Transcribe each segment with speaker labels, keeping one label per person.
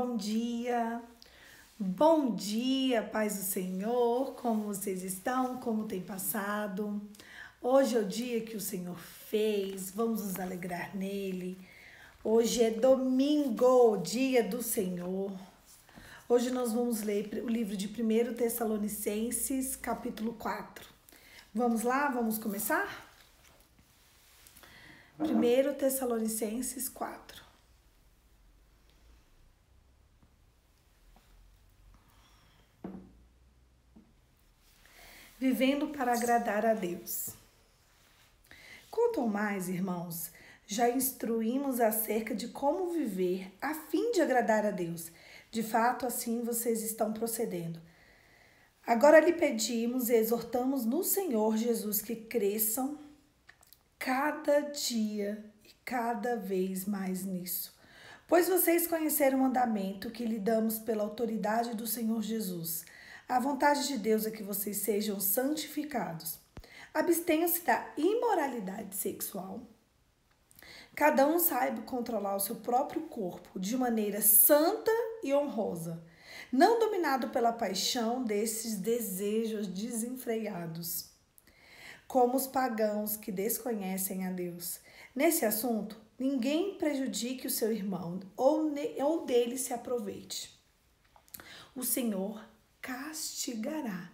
Speaker 1: bom dia. Bom dia, paz do Senhor. Como vocês estão? Como tem passado? Hoje é o dia que o Senhor fez. Vamos nos alegrar nele. Hoje é domingo, dia do Senhor. Hoje nós vamos ler o livro de 1 Tessalonicenses, capítulo 4. Vamos lá? Vamos começar? 1 Tessalonicenses 4. Vivendo para agradar a Deus. Quanto ao mais, irmãos, já instruímos acerca de como viver a fim de agradar a Deus. De fato, assim vocês estão procedendo. Agora lhe pedimos e exortamos no Senhor Jesus que cresçam cada dia e cada vez mais nisso. Pois vocês conheceram o mandamento que lhe damos pela autoridade do Senhor Jesus. A vontade de Deus é que vocês sejam santificados. Abstenham-se da imoralidade sexual. Cada um saiba controlar o seu próprio corpo de maneira santa e honrosa, não dominado pela paixão desses desejos desenfreados, como os pagãos que desconhecem a Deus. Nesse assunto, ninguém prejudique o seu irmão ou dele se aproveite. O Senhor castigará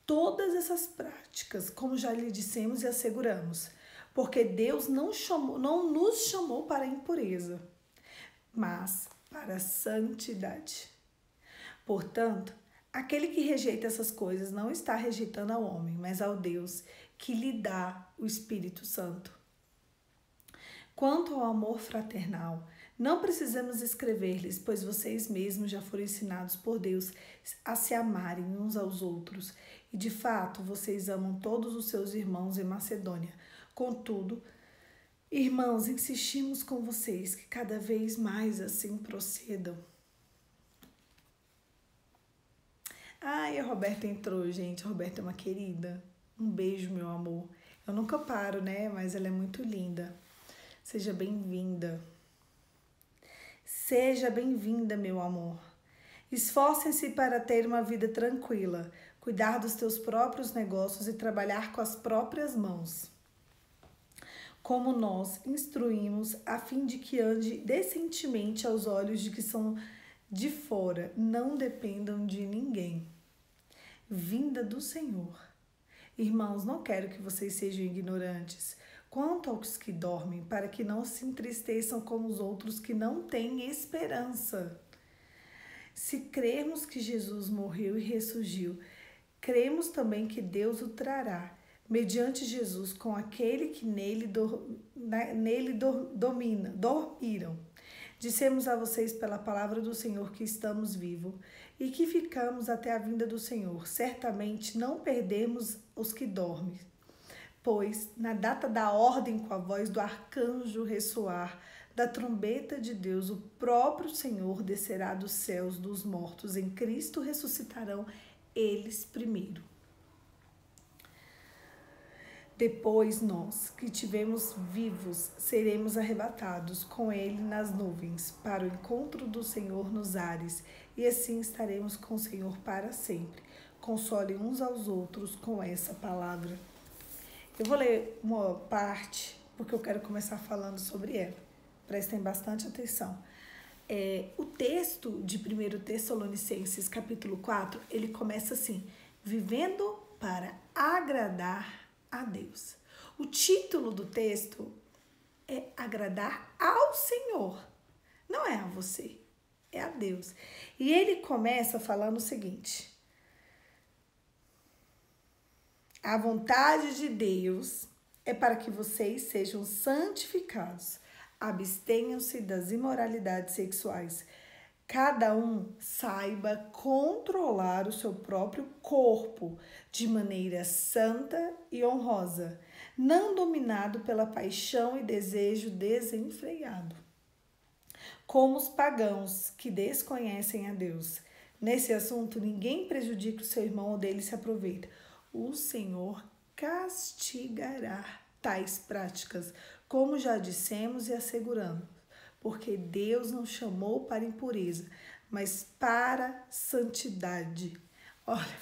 Speaker 1: todas essas práticas, como já lhe dissemos e asseguramos, porque Deus não nos chamou para a impureza, mas para a santidade. Portanto, aquele que rejeita essas coisas não está rejeitando ao homem, mas ao Deus que lhe dá o Espírito Santo. Quanto ao amor fraternal, não precisamos escrever-lhes, pois vocês mesmos já foram ensinados por Deus a se amarem uns aos outros. E de fato, vocês amam todos os seus irmãos em Macedônia. Contudo, irmãos, insistimos com vocês que cada vez mais assim procedam. Ai, a Roberta entrou, gente. A Roberta é uma querida. Um beijo, meu amor. Eu nunca paro, né? Mas ela é muito linda. Seja bem-vinda. Seja bem-vinda, meu amor. Esforcem-se para ter uma vida tranquila, cuidar dos teus próprios negócios e trabalhar com as próprias mãos. Como nós instruímos, a fim de que ande decentemente aos olhos de que são de fora, não dependam de ninguém. Vinda do Senhor. Irmãos, não quero que vocês sejam ignorantes quanto aos que dormem, para que não se entristeçam como os outros que não têm esperança. Se cremos que Jesus morreu e ressurgiu, cremos também que Deus o trará, mediante Jesus, com aquele que nele dormiram. Dissemos a vocês pela palavra do Senhor que estamos vivos e que ficamos até a vinda do Senhor. Certamente não perdemos os que dormem. Pois, na data da ordem, com a voz do arcanjo ressoar, da trombeta de Deus, o próprio Senhor descerá dos céus dos mortos. Em Cristo ressuscitarão eles primeiro. Depois nós, que tivemos vivos, seremos arrebatados com ele nas nuvens, para o encontro do Senhor nos ares, e assim estaremos com o Senhor para sempre. Consolem uns aos outros com essa palavra. Eu vou ler uma parte, porque eu quero começar falando sobre ela. Prestem bastante atenção. O texto de 1 Tessalonicenses, capítulo 4, ele começa assim: vivendo para agradar a Deus. O título do texto é agradar ao Senhor. Não é a você, é a Deus. E ele começa falando o seguinte: a vontade de Deus é para que vocês sejam santificados. Abstenham-se das imoralidades sexuais. Cada um saiba controlar o seu próprio corpo de maneira santa e honrosa, não dominado pela paixão e desejo desenfreado, como os pagãos que desconhecem a Deus. Nesse assunto, ninguém prejudica o seu irmão ou dele se aproveita. O Senhor castigará tais práticas, como já dissemos e asseguramos, porque Deus não chamou para impureza, mas para santidade. Olha,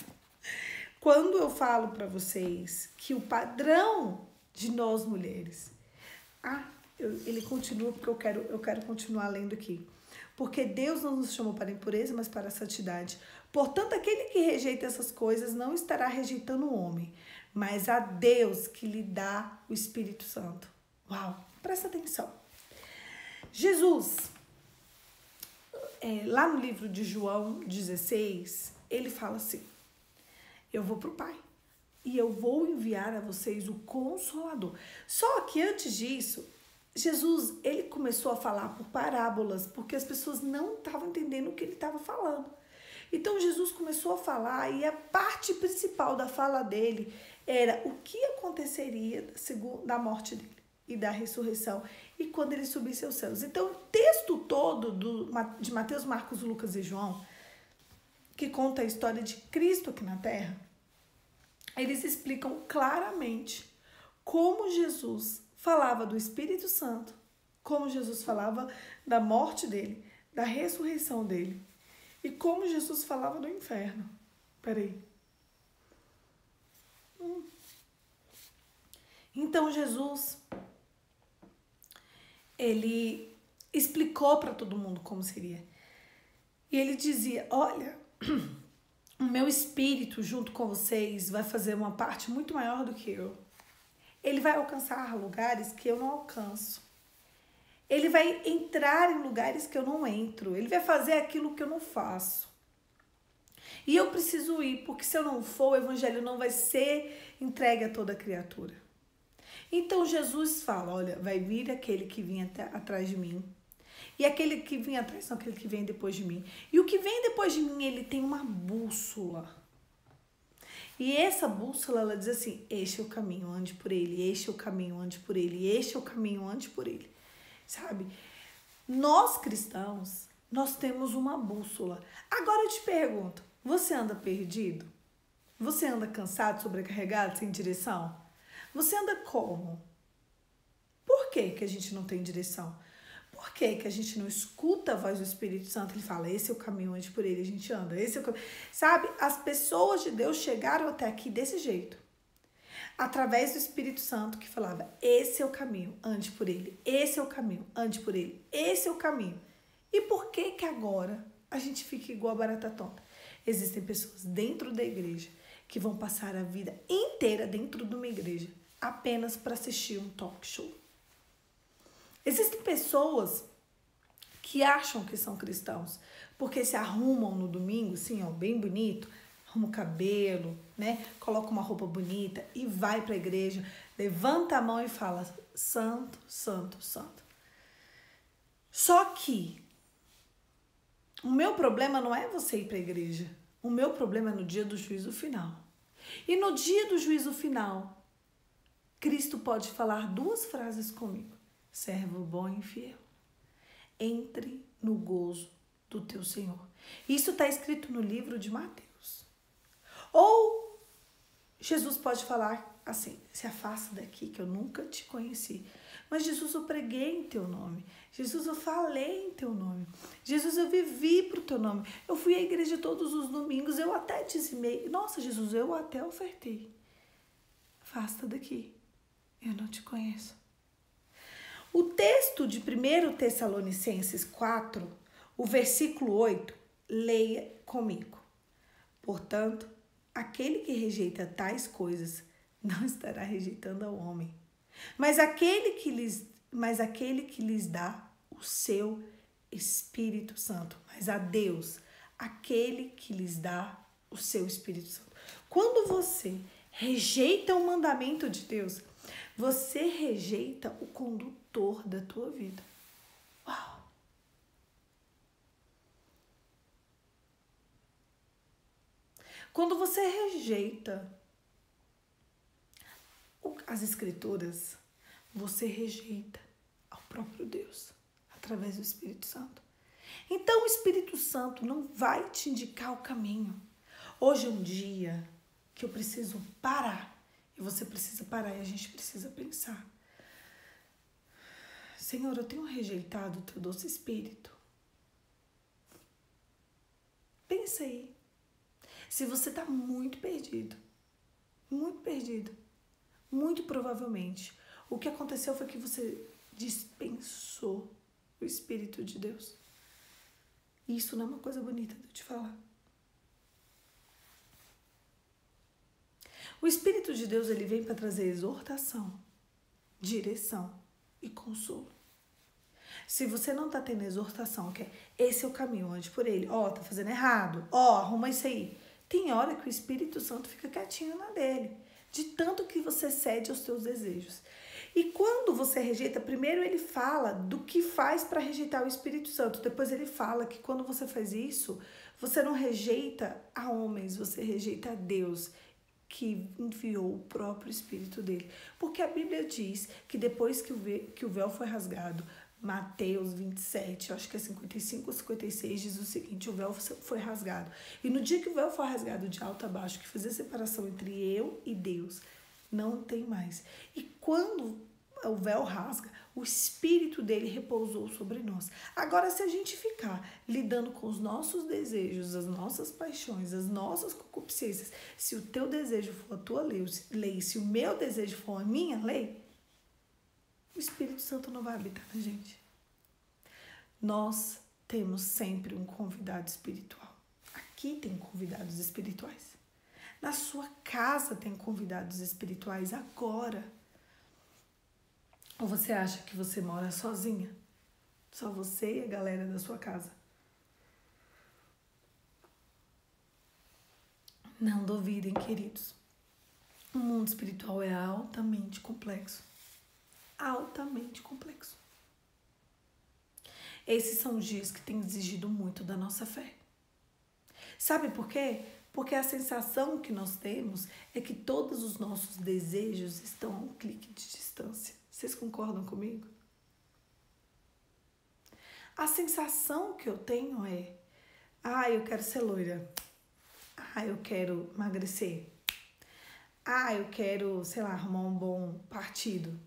Speaker 1: quando eu falo para vocês que o padrão de nós mulheres, ele continua porque eu quero continuar lendo aqui. Porque Deus não nos chamou para a impureza, mas para a santidade. Portanto, aquele que rejeita essas coisas não estará rejeitando o homem, mas a Deus que lhe dá o Espírito Santo. Uau, presta atenção. Jesus, lá no livro de João 16, ele fala assim: eu vou para o Pai e eu vou enviar a vocês o Consolador. Só que antes disso, Jesus, ele começou a falar por parábolas, porque as pessoas não estavam entendendo o que ele estava falando. Então, Jesus começou a falar e a parte principal da fala dele era o que aconteceria da morte dele e da ressurreição e quando ele subisse aos céus. Então, o texto todo de Mateus, Marcos, Lucas e João, que conta a história de Cristo aqui na Terra, eles explicam claramente como Jesus falava do Espírito Santo, como Jesus falava da morte dele, da ressurreição dele e como Jesus falava do inferno. Peraí. Então Jesus, ele explicou para todo mundo como seria. E ele dizia: olha, o meu espírito junto com vocês vai fazer uma parte muito maior do que eu. Ele vai alcançar lugares que eu não alcanço. Ele vai entrar em lugares que eu não entro. Ele vai fazer aquilo que eu não faço. E eu preciso ir, porque se eu não for, o evangelho não vai ser entregue a toda criatura. Então Jesus fala: olha, vai vir aquele que vinha atrás de mim. E aquele que vem atrás, não, aquele que vem depois de mim. E o que vem depois de mim, ele tem uma bússola. E essa bússola, ela diz assim: este é o caminho, ande por ele. Este é o caminho, ande por ele. Este é o caminho, ande por ele. Sabe? Nós cristãos, nós temos uma bússola. Agora eu te pergunto, você anda perdido? Você anda cansado, sobrecarregado, sem direção? Você anda como? Por que que a gente não tem direção? Por que que a gente não escuta a voz do Espírito Santo? Ele fala: esse é o caminho, ande por ele, a gente anda. Esse é o caminho. Sabe, as pessoas de Deus chegaram até aqui desse jeito. Através do Espírito Santo que falava: esse é o caminho, ande por ele. Esse é o caminho, ande por ele. Esse é o caminho. E por que que agora a gente fica igual a barata tonta? Existem pessoas dentro da igreja que vão passar a vida inteira dentro de uma igreja apenas para assistir um talk show. Existem pessoas que acham que são cristãos porque se arrumam no domingo, assim, ó, bem bonito, arruma o cabelo, né? Coloca uma roupa bonita e vai para a igreja, levanta a mão e fala: santo, santo, santo. Só que o meu problema não é você ir para a igreja. O meu problema é no dia do juízo final. E no dia do juízo final, Cristo pode falar duas frases comigo: servo bom e fiel, entre no gozo do teu Senhor. Isso está escrito no livro de Mateus. Ou Jesus pode falar assim: se afasta daqui que eu nunca te conheci. Mas Jesus, eu preguei em teu nome. Jesus, eu falei em teu nome. Jesus, eu vivi pro teu nome. Eu fui à igreja todos os domingos, eu até dizimei. Nossa, Jesus, eu até ofertei. Afasta daqui, eu não te conheço. O texto de 1 Tessalonicenses 4, o versículo 8, leia comigo. Portanto, aquele que rejeita tais coisas não estará rejeitando ao homem, mas aquele que lhes dá o seu Espírito Santo. Mas a Deus, aquele que lhes dá o seu Espírito Santo. Quando você rejeita o mandamento de Deus, você rejeita o condutor da tua vida. Uau! Quando você rejeita as Escrituras, você rejeita ao próprio Deus, através do Espírito Santo. Então o Espírito Santo não vai te indicar o caminho. Hoje é um dia que eu preciso parar. E você precisa parar e a gente precisa pensar. Senhor, eu tenho rejeitado o teu doce espírito. Pensa aí. Se você está muito perdido, muito provavelmente, o que aconteceu foi que você dispensou o Espírito de Deus. Isso não é uma coisa bonita de eu te falar. O Espírito de Deus, ele vem para trazer exortação, direção e consolo. Se você não tá tendo exortação, que esse é o caminho, ande por ele. Tá fazendo errado. Arruma isso aí. Tem hora que o Espírito Santo fica quietinho na dele, de tanto que você cede aos seus desejos. E quando você rejeita, primeiro ele fala do que faz para rejeitar o Espírito Santo. Depois ele fala que quando você faz isso, você não rejeita a homens, você rejeita a Deus, que enviou o próprio Espírito dele. Porque a Bíblia diz que depois que o véu foi rasgado, Mateus 27, acho que é 55 ou 56, diz o seguinte: o véu foi rasgado. E no dia que o véu foi rasgado de alto a baixo, que fazia separação entre eu e Deus, não tem mais. E quando o véu rasga, o Espírito dele repousou sobre nós. Agora, se a gente ficar lidando com os nossos desejos, as nossas paixões, as nossas concupiscências, se o teu desejo for a tua lei, se o meu desejo for a minha lei, o Espírito Santo não vai habitar na gente. Nós temos sempre um convidado espiritual. Aqui tem convidados espirituais. Na sua casa tem convidados espirituais agora. Ou você acha que você mora sozinha? Só você e a galera da sua casa? Não duvidem, queridos. O mundo espiritual é altamente complexo. Altamente complexo. Esses são os dias que têm exigido muito da nossa fé. Sabe por quê? Porque a sensação que nós temos é que todos os nossos desejos estão a um clique de distância. Vocês concordam comigo? A sensação que eu tenho é: eu quero ser loira. Eu quero emagrecer. Eu quero, arrumar um bom partido.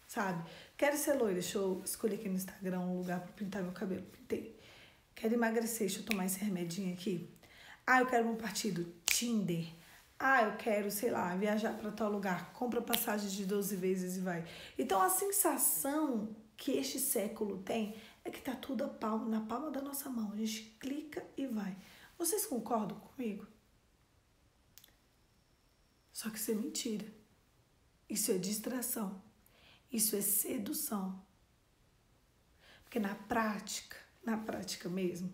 Speaker 1: Sabe? Quero ser loira, deixa eu escolher aqui no Instagram um lugar para pintar meu cabelo. Pintei. Quero emagrecer, deixa eu tomar esse remedinho aqui. Eu quero um partido, Tinder. Eu quero, viajar para tal lugar. Compra passagem de 12 vezes e vai. Então, a sensação que este século tem é que tá tudo na palma da nossa mão. A gente clica e vai. Vocês concordam comigo? Só que isso é mentira. Isso é distração. Isso é sedução. Porque na prática mesmo,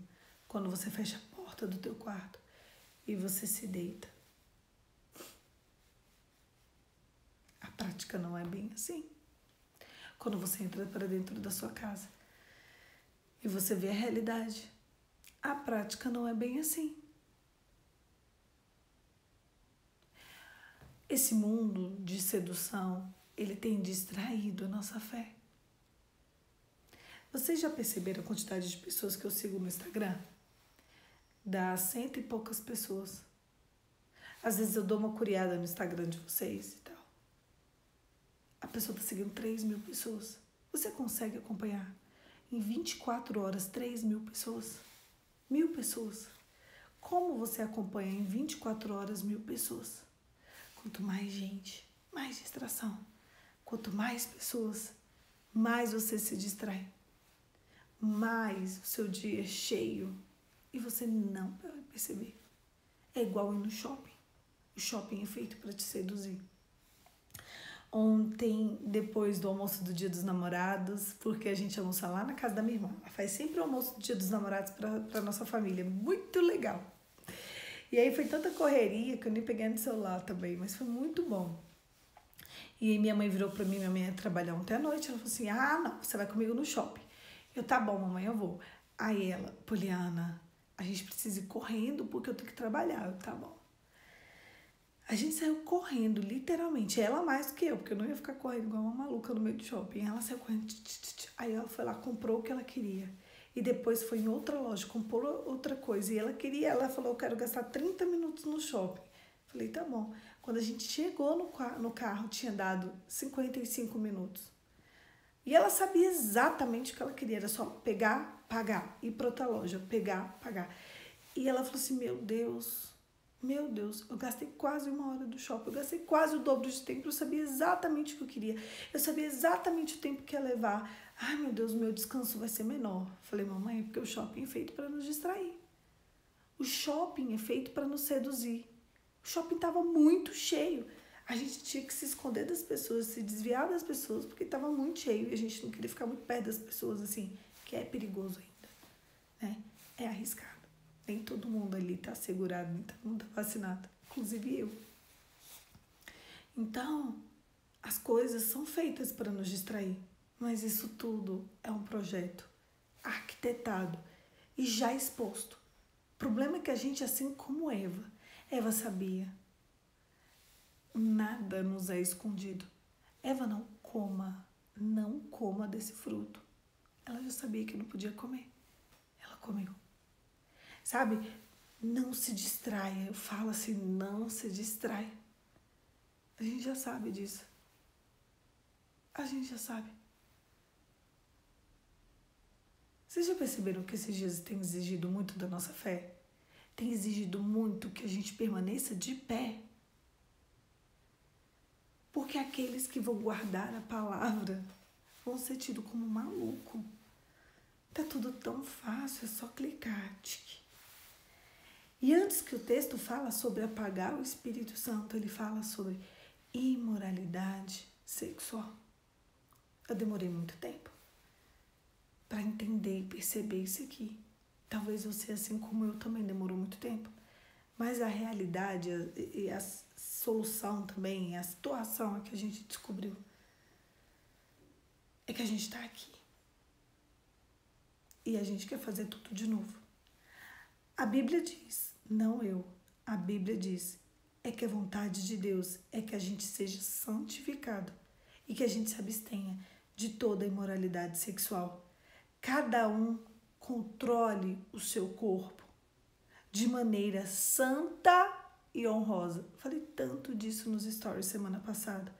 Speaker 1: quando você fecha a porta do teu quarto e você se deita, a prática não é bem assim. Quando você entra para dentro da sua casa e você vê a realidade, a prática não é bem assim. Esse mundo de sedução, ele tem distraído a nossa fé. Vocês já perceberam a quantidade de pessoas que eu sigo no Instagram? Dá 100 e poucas pessoas. Às vezes eu dou uma curiada no Instagram de vocês e tal. A pessoa está seguindo 3.000 pessoas. Você consegue acompanhar em 24 horas 3.000 pessoas? 1.000 pessoas. Como você acompanha em 24 horas 1.000 pessoas? Quanto mais gente, mais distração. Quanto mais pessoas, mais você se distrai. Mais o seu dia é cheio e você não vai perceber. É igual ir no shopping. O shopping é feito para te seduzir. Ontem, depois do almoço do Dia dos Namorados, porque a gente almoça lá na casa da minha irmã. Ela faz sempre o almoço do Dia dos Namorados para nossa família. Muito legal. E aí foi tanta correria que eu nem peguei no celular também, mas foi muito bom. E aí minha mãe virou pra mim, minha mãe ia trabalhar ontem à noite, ela falou assim: não, você vai comigo no shopping. Eu, tá bom, mamãe, eu vou. Aí ela: Poliana, a gente precisa ir correndo porque eu tenho que trabalhar. Eu, tá bom. A gente saiu correndo, literalmente. Ela mais do que eu, porque eu não ia ficar correndo igual uma maluca no meio do shopping. Ela saiu correndo. Aí ela foi lá, comprou o que ela queria. E depois foi em outra loja, comprou outra coisa. E ela falou: eu quero gastar 30 minutos no shopping. Falei: tá bom. Quando a gente chegou no carro, tinha dado 55 minutos. E ela sabia exatamente o que ela queria, era só pegar, pagar, ir para outra loja, pegar, pagar. E ela falou assim, meu Deus, eu gastei quase 1 hora do shopping, eu gastei quase o dobro de tempo, eu sabia exatamente o que eu queria, eu sabia exatamente o tempo que ia levar. Ai, meu Deus, meu descanso vai ser menor. Falei, mamãe, é porque o shopping é feito para nos distrair. O shopping é feito para nos seduzir. O shopping estava muito cheio. A gente tinha que se esconder das pessoas, se desviar das pessoas, porque estava muito cheio e a gente não queria ficar muito perto das pessoas, assim, que é perigoso ainda, né? É arriscado. Nem todo mundo ali está segurado, nem todo mundo está vacinado, inclusive eu. Então, as coisas são feitas para nos distrair, mas isso tudo é um projeto arquitetado e já exposto. O problema é que a gente, assim como Eva sabia. Nada nos é escondido. Eva, não coma desse fruto. Ela já sabia que não podia comer. Ela comeu. Sabe? Não se distraia. Eu falo assim, não se distrai. A gente já sabe disso. A gente já sabe. Vocês já perceberam que esses dias tem exigido muito da nossa fé? Tem exigido muito que a gente permaneça de pé. Porque aqueles que vão guardar a palavra vão ser tidos como maluco. Tá tudo tão fácil, é só clicar. E antes que o texto fala sobre apagar o Espírito Santo, ele fala sobre imoralidade sexual. Eu demorei muito tempo para entender e perceber isso aqui. Talvez você, assim como eu, também demorou muito tempo. Mas a realidade e a solução também, a situação que a gente descobriu é que a gente está aqui. E a gente quer fazer tudo de novo. A Bíblia diz, não eu, a Bíblia diz, é que a vontade de Deus é que a gente seja santificado e que a gente se abstenha de toda imoralidade sexual. Cada um controle o seu corpo de maneira santa e honrosa. Falei tanto disso nos stories semana passada.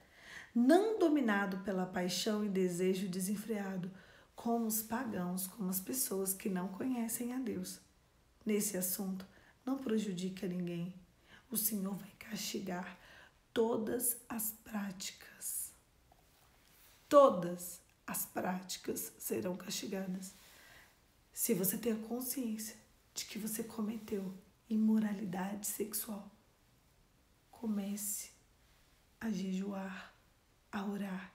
Speaker 1: Não dominado pela paixão e desejo desenfreado, como os pagãos, como as pessoas que não conhecem a Deus. Nesse assunto, não prejudica ninguém. O Senhor vai castigar todas as práticas. Todas as práticas serão castigadas. Se você tem a consciência de que você cometeu imoralidade sexual, comece a jejuar, a orar,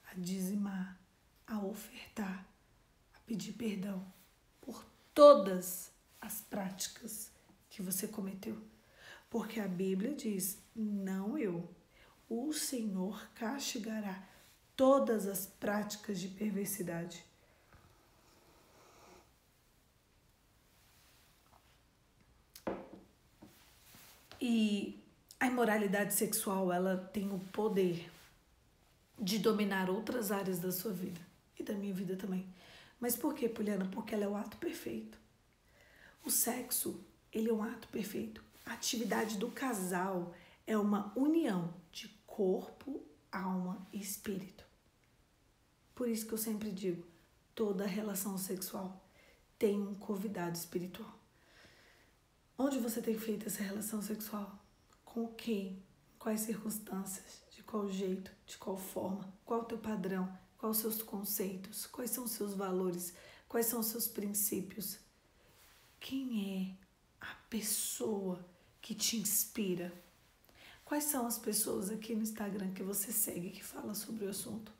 Speaker 1: a dizimar, a ofertar, a pedir perdão por todas as práticas que você cometeu. Porque a Bíblia diz, não eu, o Senhor castigará todas as práticas de perversidade. E a imoralidade sexual, ela tem o poder de dominar outras áreas da sua vida e da minha vida também. Mas por quê, Poliana? Porque ela é o ato perfeito. O sexo, ele é um ato perfeito. A atividade do casal é uma união de corpo, alma e espírito. Por isso que eu sempre digo, toda relação sexual tem um convidado espiritual. Onde você tem feito essa relação sexual? Com quem? Quais circunstâncias? De qual jeito? De qual forma? Qual o teu padrão? Quais os seus conceitos? Quais são os seus valores? Quais são os seus princípios? Quem é a pessoa que te inspira? Quais são as pessoas aqui no Instagram que você segue que fala sobre o assunto?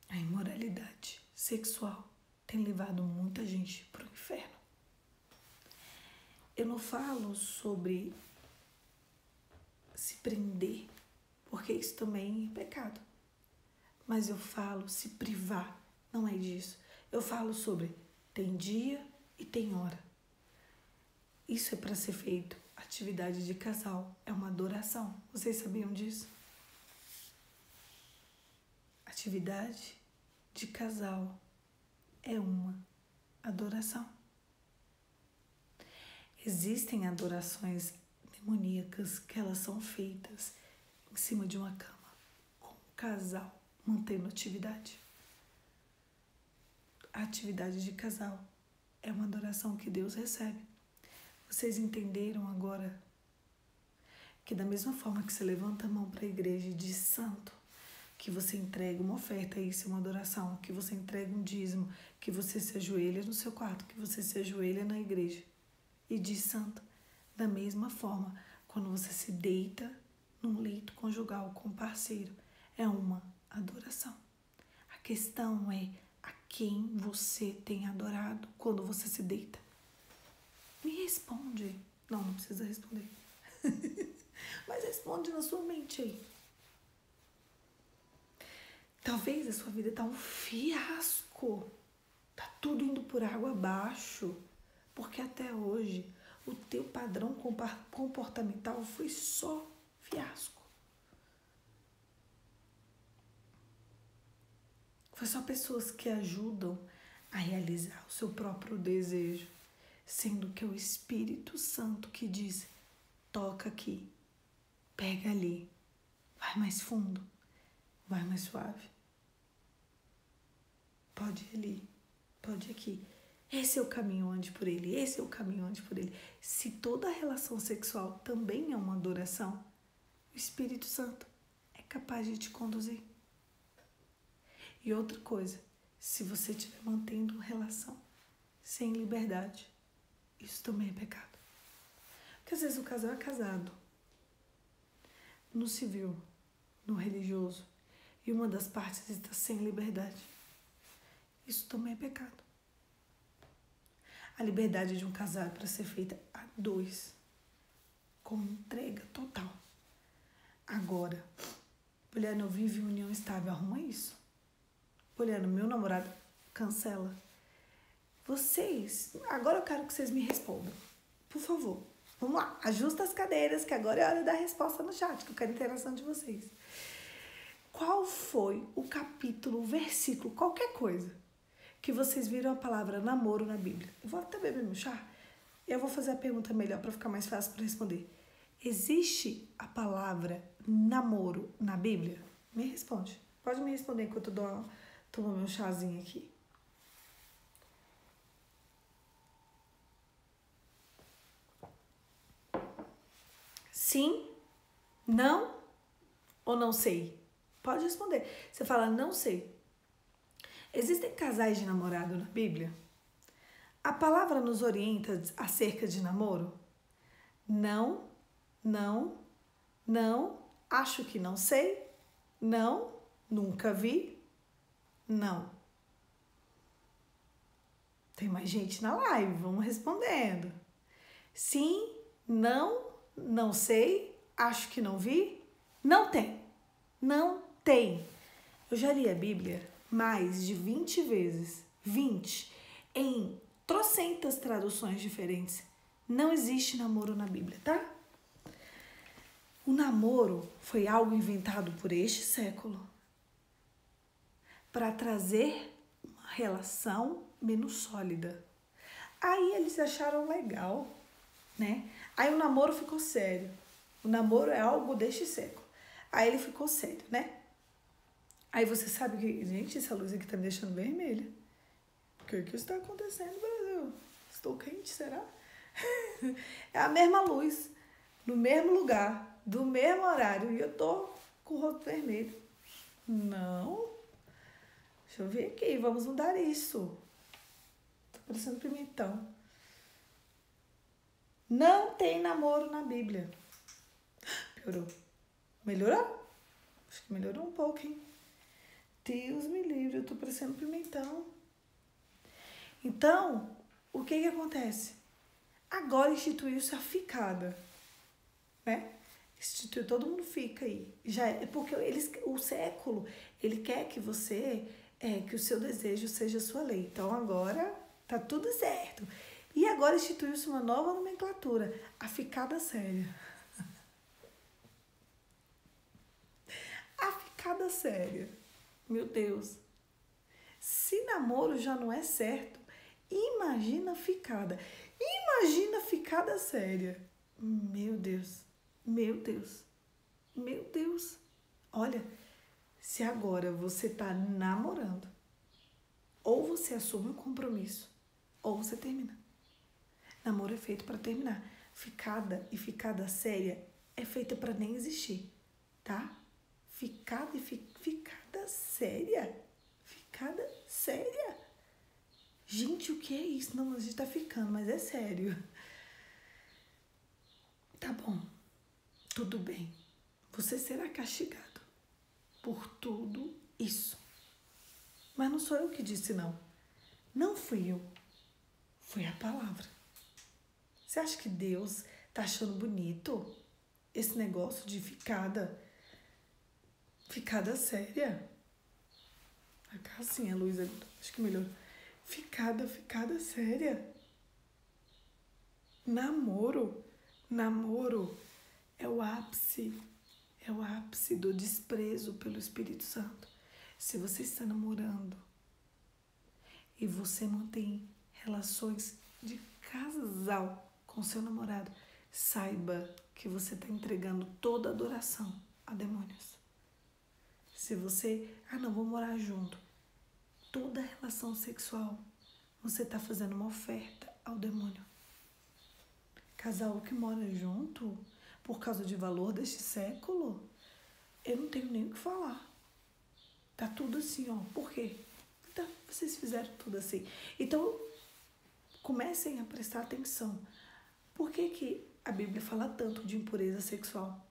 Speaker 1: A imoralidade sexual tem levado muita gente para o inferno. Eu não falo sobre se prender, porque isso também é pecado. Mas eu falo se privar, não é disso. Eu falo sobre tem dia e tem hora. Isso é para ser feito. Atividade de casal é uma adoração. Vocês sabiam disso? Atividade de casal é uma adoração. Existem adorações demoníacas que elas são feitas em cima de uma cama, com casal mantendo atividade. A atividade de casal é uma adoração que Deus recebe. Vocês entenderam agora que da mesma forma que você levanta a mão para a igreja e diz santo, que você entrega uma oferta, isso é uma adoração, que você entrega um dízimo, que você se ajoelha no seu quarto, que você se ajoelha na igreja e diz santo. Da mesma forma, quando você se deita num leito conjugal com um parceiro, é uma adoração. A questão é a quem você tem adorado quando você se deita. Me responde. Não precisa responder. Mas responde na sua mente aí. Talvez a sua vida tá um fiasco. Tá tudo indo por água abaixo. Porque até hoje o teu padrão comportamental foi só fiasco. Foi só pessoas que ajudam a realizar o seu próprio desejo. Sendo que é o Espírito Santo que diz, toca aqui, pega ali, vai mais fundo, vai mais suave. Pode ir ali, pode ir aqui. Esse é o caminho, ande por ele, esse é o caminho, ande por ele. Se toda relação sexual também é uma adoração, o Espírito Santo é capaz de te conduzir. E outra coisa, se você estiver mantendo relação sem liberdade, isso também é pecado. Porque às vezes o casal é casado, no civil, no religioso, e uma das partes está sem liberdade. Isso também é pecado. A liberdade de um casal é para ser feita a dois, com entrega total. Agora, Poliana, vive união estável, arruma isso. Poliana, meu namorado, cancela. Vocês, agora eu quero que vocês me respondam. Por favor, vamos lá, ajusta as cadeiras, que agora é hora da resposta no chat, que eu quero a interação de vocês. Qual foi o capítulo, o versículo, qualquer coisa, que vocês viram a palavra namoro na Bíblia? Eu vou até beber meu chá. Eu vou fazer a pergunta melhor para ficar mais fácil para responder. Existe a palavra namoro na Bíblia? Me responde. Pode me responder enquanto eu tomo meu chazinho aqui. Sim? Não? Ou não sei? Pode responder. Você fala, não sei. Existem casais de namorado na Bíblia? A palavra nos orienta acerca de namoro? Não, não, não, acho que não sei, não, nunca vi, não. Tem mais gente na live, vamos respondendo. Sim, não, não sei, acho que não vi, não tem, não tem. Eu já li a Bíblia mais de 20 vezes, 20, em trocentas traduções diferentes. Não existe namoro na Bíblia, tá? O namoro foi algo inventado por este século para trazer uma relação menos sólida. Aí eles acharam legal, né? Aí o namoro ficou sério. O namoro é algo deste século. Aí ele ficou sério, né? Aí você sabe que... Gente, essa luz aqui tá me deixando vermelha. O que está acontecendo, Brasil? Estou quente, será? É a mesma luz, no mesmo lugar, do mesmo horário. E eu tô com o rosto vermelho. Não. Deixa eu ver aqui, vamos mudar isso. Tô parecendo pimentão. Não tem namoro na Bíblia. Piorou. Melhorou? Acho que melhorou um pouco, hein? Deus me livre, eu tô parecendo pimentão. Então, o que acontece? Agora instituiu-se a ficada, né? Instituiu, todo mundo fica aí. Já é porque o século, ele quer que você, que o seu desejo seja a sua lei. Então agora tá tudo certo. E agora instituiu-se uma nova nomenclatura, a ficada séria. A ficada séria. Meu Deus. Se namoro já não é certo, imagina ficada. Imagina ficada séria. Meu Deus. Meu Deus. Meu Deus. Olha, Se agora você tá namorando, ou você assume um compromisso, ou você termina. Namoro é feito para terminar. Ficada e ficada séria é feita para nem existir, tá? Ficada e ficada séria? Ficada séria? Gente, o que é isso? Não, a gente tá ficando, mas é sério. Tá bom, tudo bem. Você será castigado por tudo isso. Mas não sou eu que disse não. Não fui eu. Foi a palavra. Você acha que Deus tá achando bonito esse negócio de ficada séria? Assim, a luz, acho que melhor. Ficada séria. Namoro é o ápice do desprezo pelo Espírito Santo. Se você está namorando e você mantém relações de casal com seu namorado, saiba que você está entregando toda a adoração a demônios. Se você, não, vou morar junto, toda relação sexual, você está fazendo uma oferta ao demônio. Casal que mora junto, por causa de valor deste século, eu não tenho nem o que falar. Tá tudo assim, ó. Por quê? Então, vocês fizeram tudo assim. Então, comecem a prestar atenção. Por que a Bíblia fala tanto de impureza sexual?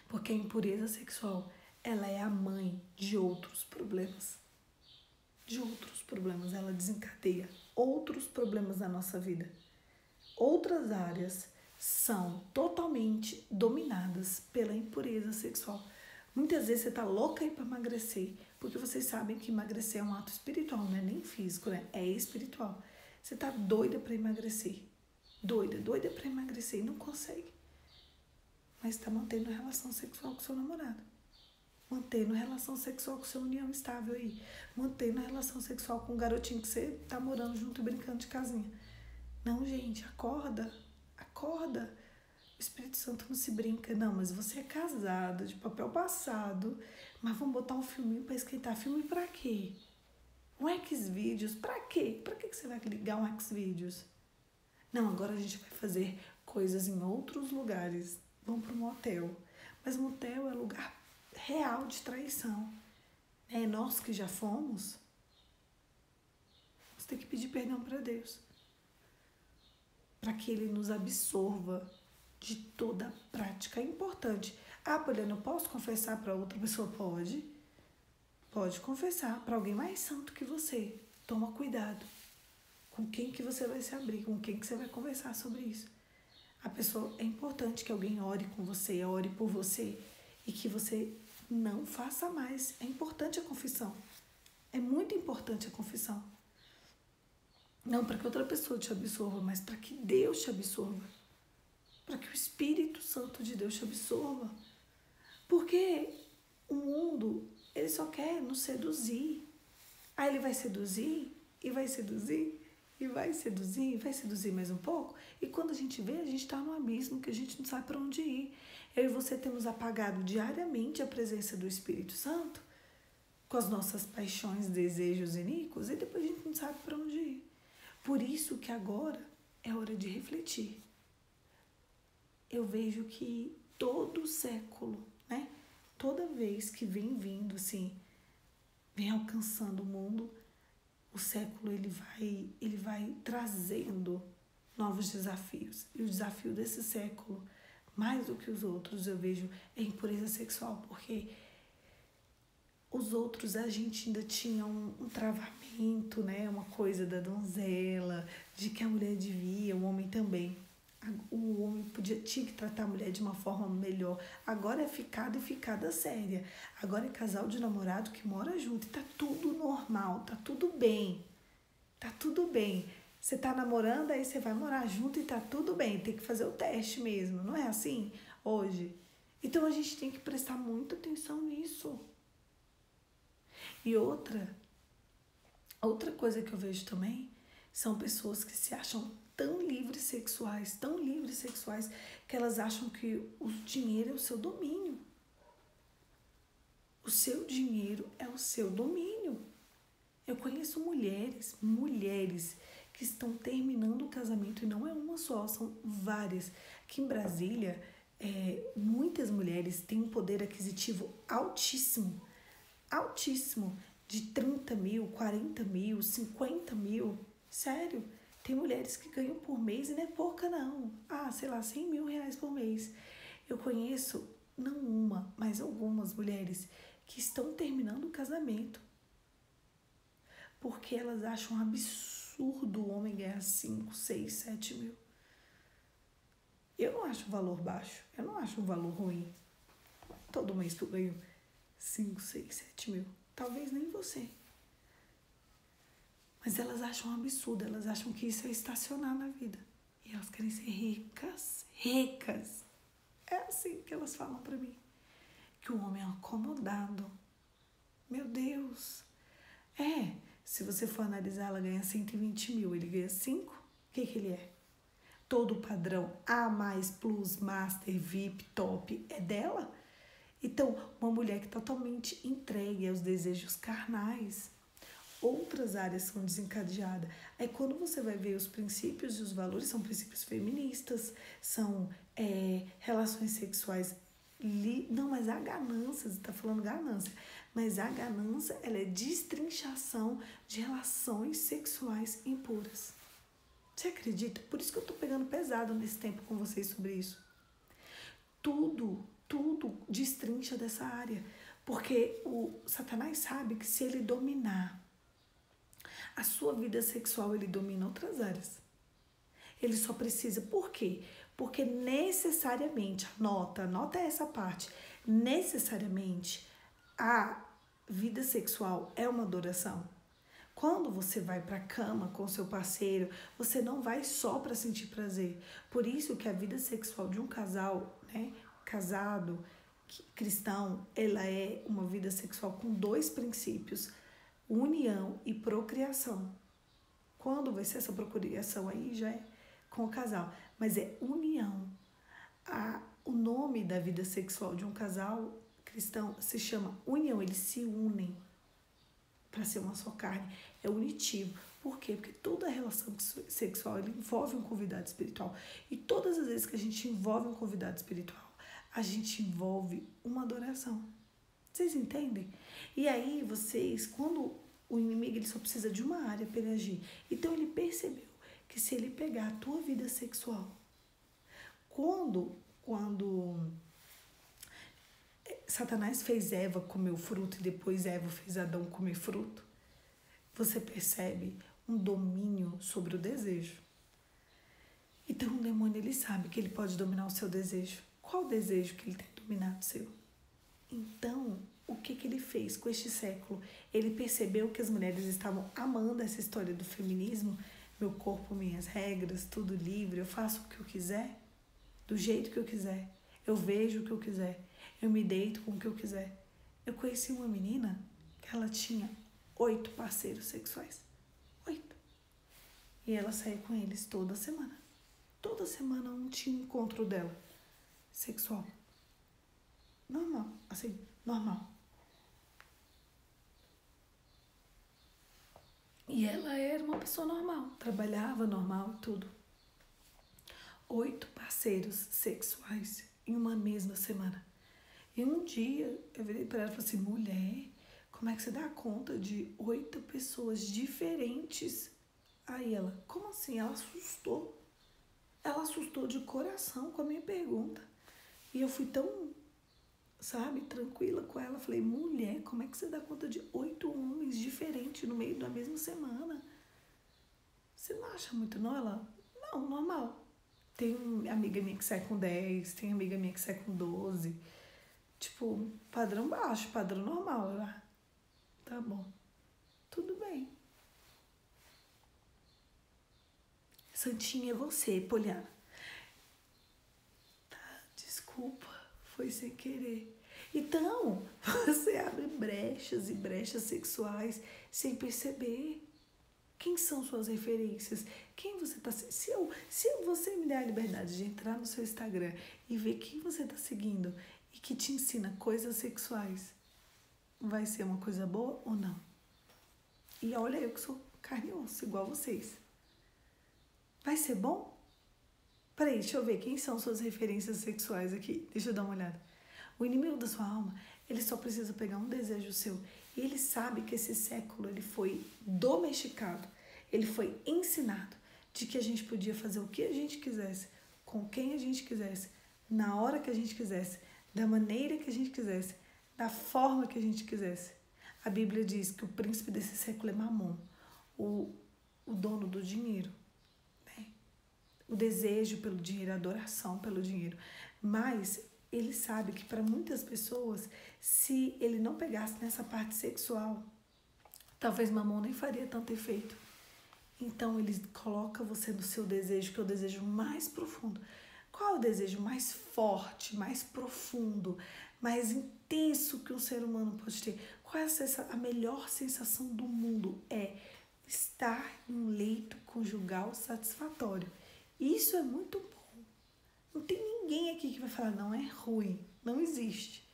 Speaker 1: Porque a impureza sexual, ela é a mãe de outros problemas. Ela desencadeia outros problemas na nossa vida. Outras áreas são totalmente dominadas pela impureza sexual. Muitas vezes você tá louca aí para emagrecer, porque vocês sabem que emagrecer é um ato espiritual, não é nem físico, né? É espiritual. Você tá doida para emagrecer. Doida para emagrecer e não consegue. Mas tá mantendo relação sexual com seu namorado. Mantendo relação sexual com sua união estável aí. Mantendo relação sexual com o garotinho que você tá morando junto e brincando de casinha. Não, gente, acorda. O Espírito Santo não se brinca, não, mas você é casado, de papel passado, mas vamos botar um filminho pra esquentar. Filme pra quê? Um Xvideos, pra quê? Pra que você vai ligar um Xvideos? Não, agora a gente vai fazer coisas em outros lugares. Vamos pro motel. Mas motel é lugar real de traição. É nós que já fomos. Você tem que pedir perdão pra Deus. Para que Ele nos absorva de toda a prática. É importante. Poliana, eu posso confessar para outra pessoa? Pode. Pode confessar para alguém mais santo que você. Toma cuidado com quem que você vai se abrir, com quem que você vai conversar sobre isso. A pessoa, é importante que alguém ore com você, ore por você e que você não faça mais. É importante a confissão. É muito importante a confissão. Não para que outra pessoa te absorva, mas para que Deus te absorva. Para que o Espírito Santo de Deus te absorva. Porque o mundo, ele só quer nos seduzir. Aí ele vai seduzir, e vai seduzir, e vai seduzir, e vai seduzir mais um pouco. E quando a gente vê, a gente está no abismo que a gente não sabe para onde ir. Eu e você temos apagado diariamente a presença do Espírito Santo com as nossas paixões, desejos iníquos, e depois a gente não sabe para onde ir. Por isso que agora é hora de refletir. Eu vejo que todo século, né? Toda vez que vem vindo, assim, vem alcançando o mundo, o século ele vai trazendo novos desafios. E o desafio desse século, mais do que os outros, eu vejo, é a impureza sexual, porque os outros a gente ainda tinha um travamento, né? Uma coisa da donzela, de que a mulher devia, o homem também. O homem tinha que tratar a mulher de uma forma melhor. Agora é ficada e ficada séria. Agora é casal de namorado que mora junto e tá tudo normal, tá tudo bem. Tá tudo bem. Você tá namorando, aí você vai morar junto e tá tudo bem. Tem que fazer o teste mesmo, não é assim hoje? Então a gente tem que prestar muita atenção nisso. E outra coisa que eu vejo também são pessoas que se acham tão livres sexuais, que elas acham que o dinheiro é o seu domínio. O seu dinheiro é o seu domínio. Eu conheço mulheres que estão terminando o casamento e não é uma só, são várias. Aqui em Brasília, muitas mulheres têm um poder aquisitivo altíssimo, altíssimo, de 30 mil, 40 mil, 50 mil. Sério, tem mulheres que ganham por mês e não é pouca não. Sei lá, 100 mil reais por mês. Eu conheço, não uma, mas algumas mulheres que estão terminando o casamento porque elas acham um absurdo o homem ganhar 5, 6, 7 mil. Eu não acho um valor baixo, eu não acho um valor ruim. Todo mês tu ganha 5, 6, 7 mil. Talvez nem você. Mas elas acham um absurdo, elas acham que isso é estacionar na vida. E elas querem ser ricas, ricas. É assim que elas falam pra mim. Que o homem é um acomodado. Meu Deus. Se você for analisar, ela ganha 120 mil, ele ganha 5. O que ele é? Todo o padrão A+, Plus, Master, VIP, Top é dela? Então, uma mulher que é totalmente entregue aos desejos carnais. Outras áreas são desencadeadas. Aí quando você vai ver os princípios e os valores, são princípios feministas, são relações sexuais. Não, mas a ganância, você está falando ganância, mas a ganância, ela é destrinchação de relações sexuais impuras. Você acredita? Por isso que eu tô pegando pesado nesse tempo com vocês sobre isso. Tudo destrincha dessa área. Porque o Satanás sabe que se ele dominar a sua vida sexual, ele domina outras áreas. Ele só precisa, por quê? Porque necessariamente, anota essa parte, necessariamente a vida sexual é uma adoração. Quando você vai para a cama com seu parceiro, você não vai só para sentir prazer. Por isso que a vida sexual de um casal, casado, cristão, ela é uma vida sexual com 2 princípios, união e procriação. Quando vai ser essa procriação aí, já é com o casal, mas é união. O nome da vida sexual de um casal cristão se chama união, eles se unem para ser uma só carne, é unitivo. Por quê? Porque toda relação sexual ele envolve um convidado espiritual. E todas as vezes que a gente envolve um convidado espiritual, a gente envolve uma adoração. Vocês entendem? E aí quando o inimigo ele só precisa de uma área para ele agir. Então ele percebeu que se ele pegar a tua vida sexual, quando Satanás fez Eva comer o fruto e depois Eva fez Adão comer fruto, você percebe um domínio sobre o desejo. Então o demônio ele sabe que ele pode dominar o seu desejo. Qual o desejo que ele tem dominado seu? Então, o que ele fez com este século? Ele percebeu que as mulheres estavam amando essa história do feminismo, meu corpo, minhas regras, tudo livre, eu faço o que eu quiser, do jeito que eu quiser, eu vejo o que eu quiser, eu me deito com o que eu quiser. Eu conheci uma menina que ela tinha 8 parceiros sexuais. 8. E ela saía com eles toda semana. Toda semana um tinha um encontro dela, sexual. Normal, assim, normal. E ela era uma pessoa normal, trabalhava normal, tudo. 8 parceiros sexuais em uma mesma semana. E um dia eu virei para ela e falei assim, mulher, como é que você dá conta de 8 pessoas diferentes? Aí ela, como assim? Ela assustou. Ela assustou de coração com a minha pergunta. E eu fui tão, tranquila com ela. Falei, mulher, como é que você dá conta de 8 homens diferentes no meio da mesma semana? Você não acha muito, não? Ela, não, normal. Tem amiga minha que sai com 10, tem amiga minha que sai com 12. Tipo, padrão baixo, padrão normal. Eu, tá bom. Tudo bem. Santinha é você, Poliana. Tá, desculpa, foi sem querer. Então, você abre brechas e brechas sexuais sem perceber. Quem são suas referências? Quem você tá... Se você me der a liberdade de entrar no seu Instagram e ver quem você tá seguindo e que te ensina coisas sexuais, vai ser uma coisa boa ou não. E olha, eu que sou carne e osso, igual vocês. Vai ser bom? Peraí, deixa eu ver, quem são suas referências sexuais aqui? Deixa eu dar uma olhada. O inimigo da sua alma, ele só precisa pegar um desejo seu. E ele sabe que esse século, ele foi domesticado, ele foi ensinado de que a gente podia fazer o que a gente quisesse, com quem a gente quisesse, na hora que a gente quisesse, da maneira que a gente quisesse, da forma que a gente quisesse. A Bíblia diz que o príncipe desse século é Mamon, o dono do dinheiro, né? O desejo pelo dinheiro, a adoração pelo dinheiro. Mas ele sabe que para muitas pessoas, se ele não pegasse nessa parte sexual, talvez Mamon nem faria tanto efeito. Então ele coloca você no seu desejo, que é o desejo mais profundo. Qual é o desejo mais forte, mais profundo, mais intenso que um ser humano pode ter? Qual é a melhor sensação do mundo? É estar em um leito conjugal satisfatório. Isso é muito bom. Não tem ninguém aqui que vai falar, não é ruim, não existe.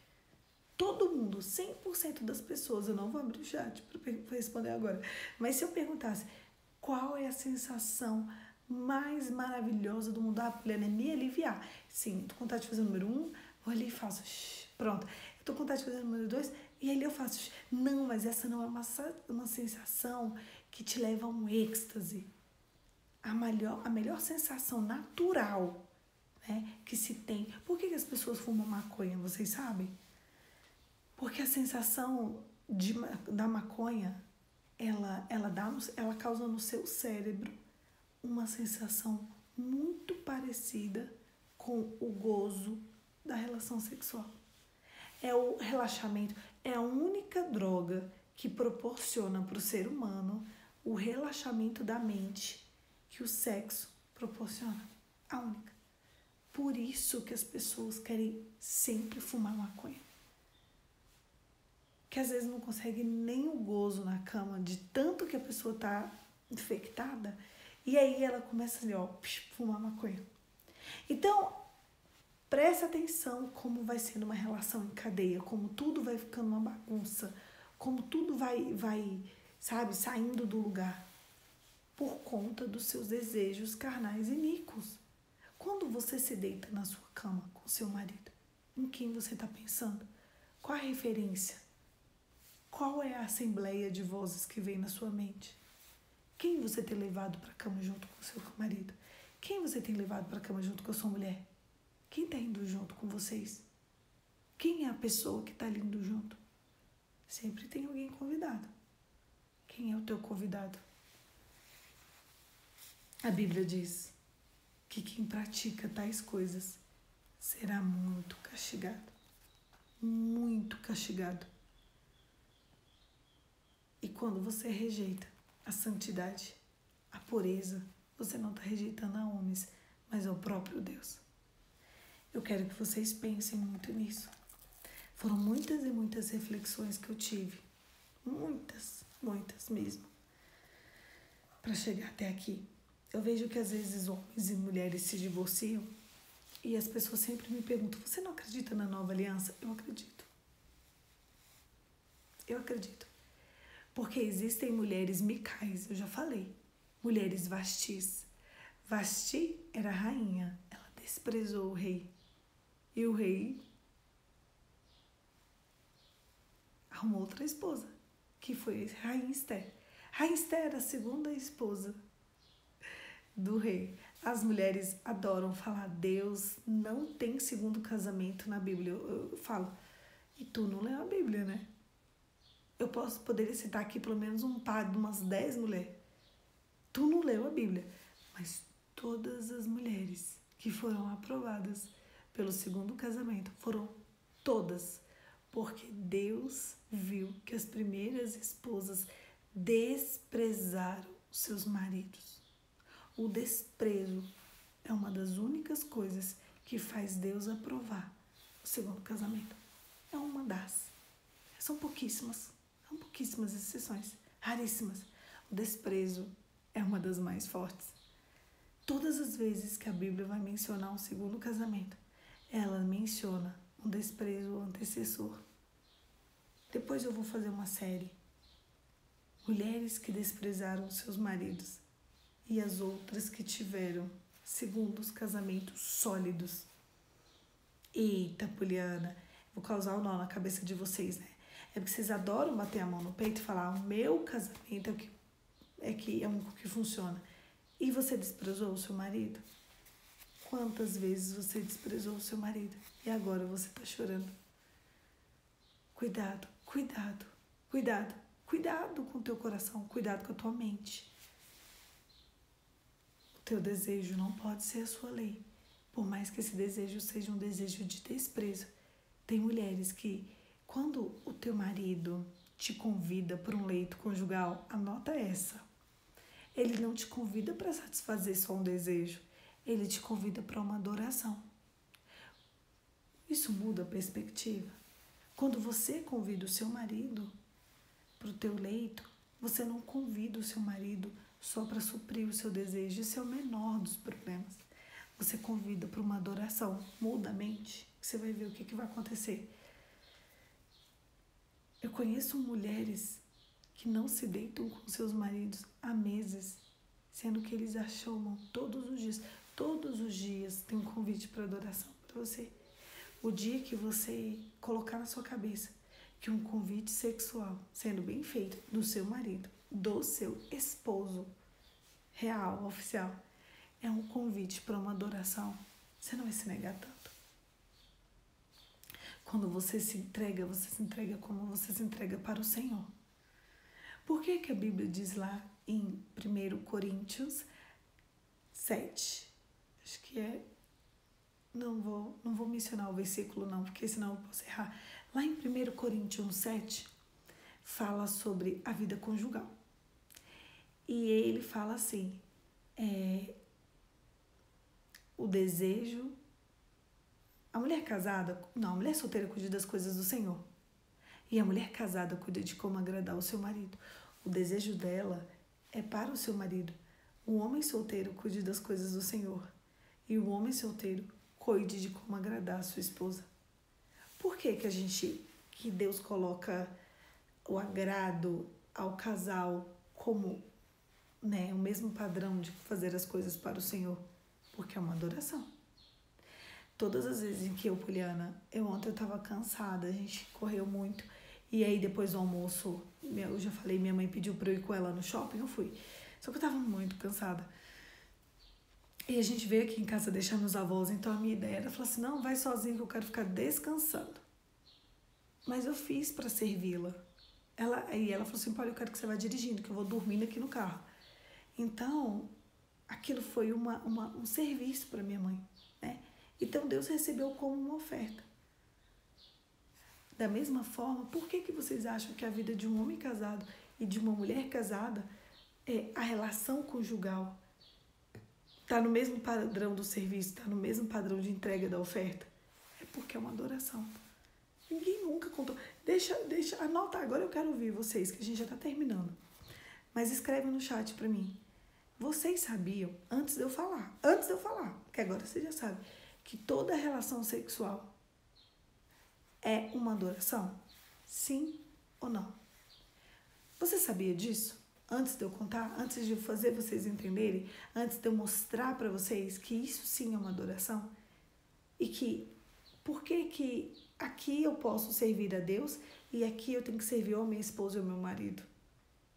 Speaker 1: Todo mundo, 100% das pessoas, eu não vou abrir o chat para responder agora, mas se eu perguntasse, qual é a sensação mais maravilhosa do mundo? A mulher é me aliviar. Sim, tô com vontade de fazer o número 1, vou ali e faço. Pronto. Eu tô com vontade de fazer o número 2 e ali eu faço. Não, mas essa não é uma sensação que te leva a um êxtase. A melhor sensação natural, né, que se tem. Por que as pessoas fumam maconha? Vocês sabem? Porque a sensação da maconha, ela causa no seu cérebro uma sensação muito parecida com o gozo da relação sexual. É o relaxamento, é a única droga que proporciona para o ser humano o relaxamento da mente que o sexo proporciona. A única. Por isso que as pessoas querem sempre fumar maconha. Que às vezes não consegue nem o gozo na cama de tanto que a pessoa tá infectada, e aí ela começa ali, ó, fumar maconha. Então, presta atenção como vai sendo uma relação em cadeia, como tudo vai ficando uma bagunça, como tudo vai, sabe, saindo do lugar por conta dos seus desejos carnais iníquos. Quando você se deita na sua cama com seu marido, em quem você está pensando? Qual a referência? Qual é a assembleia de vozes que vem na sua mente? Quem você tem levado para a cama junto com o seu marido? Quem você tem levado para a cama junto com a sua mulher? Quem está indo junto com vocês? Quem é a pessoa que está indo junto? Sempre tem alguém convidado. Quem é o teu convidado? A Bíblia diz que quem pratica tais coisas será muito castigado. Muito castigado. E quando você rejeita a santidade, a pureza, você não está rejeitando a homens, mas ao próprio Deus. Eu quero que vocês pensem muito nisso. Foram muitas e muitas reflexões que eu tive. Muitas mesmo. Para chegar até aqui. Eu vejo que às vezes homens e mulheres se divorciam e as pessoas sempre me perguntam, você não acredita na nova aliança? Eu acredito. Eu acredito. Porque existem mulheres Micais, eu já falei. Mulheres Vastis. Vasti era a rainha. Ela desprezou o rei. E o rei arrumou outra esposa, que foi a Rainha Esther. Rainha Esther era a segunda esposa do rei. As mulheres adoram falar, Deus não tem segundo casamento na Bíblia. Eu falo, e tu não leu a Bíblia, né? Eu poderia citar aqui pelo menos um par de umas 10 mulheres. Tu não leu a Bíblia. Mas todas as mulheres que foram aprovadas pelo segundo casamento foram todas. Porque Deus viu que as primeiras esposas desprezaram seus maridos. O desprezo é uma das únicas coisas que faz Deus aprovar o segundo casamento. É uma das. São pouquíssimas exceções, raríssimas. O desprezo é uma das mais fortes. Todas as vezes que a Bíblia vai mencionar um segundo casamento, ela menciona um desprezo ao antecessor. Depois eu vou fazer uma série. Mulheres que desprezaram seus maridos e as outras que tiveram segundos casamentos sólidos. Eita, Poliana, vou causar um nó na cabeça de vocês, né? É porque vocês adoram bater a mão no peito e falar: o meu casamento é o único que funciona. E você desprezou o seu marido? Quantas vezes você desprezou o seu marido e agora você tá chorando? Cuidado, cuidado, cuidado, cuidado com o teu coração, cuidado com a tua mente. O teu desejo não pode ser a sua lei, por mais que esse desejo seja um desejo de desprezo. Tem mulheres que, quando o teu marido te convida para um leito conjugal, anota essa. Ele não te convida para satisfazer só um desejo, ele te convida para uma adoração. Isso muda a perspectiva. Quando você convida o seu marido para o teu leito, você não convida o seu marido só para suprir o seu desejo. Esse é o menor dos problemas. Você convida para uma adoração. Muda a mente, que você vai ver o que vai acontecer. Eu conheço mulheres que não se deitam com seus maridos há meses, sendo que eles a chamam todos os dias. Todos os dias tem um convite para adoração para você. O dia que você colocar na sua cabeça que um convite sexual, sendo bem feito do seu marido, do seu esposo real, oficial, é um convite para uma adoração, você não vai se negar tanto. Quando você se entrega como você se entrega para o Senhor. Por que a Bíblia diz lá em 1 Coríntios 7? Acho que é... Não vou mencionar o versículo não, porque senão eu posso errar. Lá em 1 Coríntios 7, fala sobre a vida conjugal. E ele fala assim, o desejo... A mulher casada... Não, a mulher solteira cuida das coisas do Senhor. E a mulher casada cuida de como agradar o seu marido. O desejo dela é para o seu marido. O homem solteiro cuide das coisas do Senhor. E o homem solteiro cuide de como agradar a sua esposa. Por que Deus coloca o agrado ao casal como, né, o mesmo padrão de fazer as coisas para o Senhor? Porque é uma adoração. Todas as vezes em que Poliana, ontem eu estava cansada, a gente correu muito. E aí depois do almoço, eu já falei, minha mãe pediu para eu ir com ela no shopping, eu fui. Só que eu estava muito cansada. E a gente veio aqui em casa deixar meus avós, então a minha ideia era falar assim, não, vai sozinho que eu quero ficar descansando. Mas eu fiz para servi-la. Ela falou assim, Paulo, eu quero que você vá dirigindo, que eu vou dormindo aqui no carro. Então, aquilo foi um serviço para minha mãe, né? Então, Deus recebeu como uma oferta. Da mesma forma, por que vocês acham que a vida de um homem casado e de uma mulher casada, a relação conjugal, está no mesmo padrão do serviço, está no mesmo padrão de entrega da oferta? É porque é uma adoração. Ninguém nunca contou. Anota, agora eu quero ouvir vocês, que a gente já está terminando. Mas escreve no chat para mim. Vocês sabiam, antes de eu falar, que agora você já sabe, que toda relação sexual é uma adoração? Sim ou não? Você sabia disso? Antes de eu contar, antes de eu fazer vocês entenderem, antes de eu mostrar para vocês que isso sim é uma adoração? E que, por que aqui eu posso servir a Deus e aqui eu tenho que servir ou a minha esposa ou ao meu marido?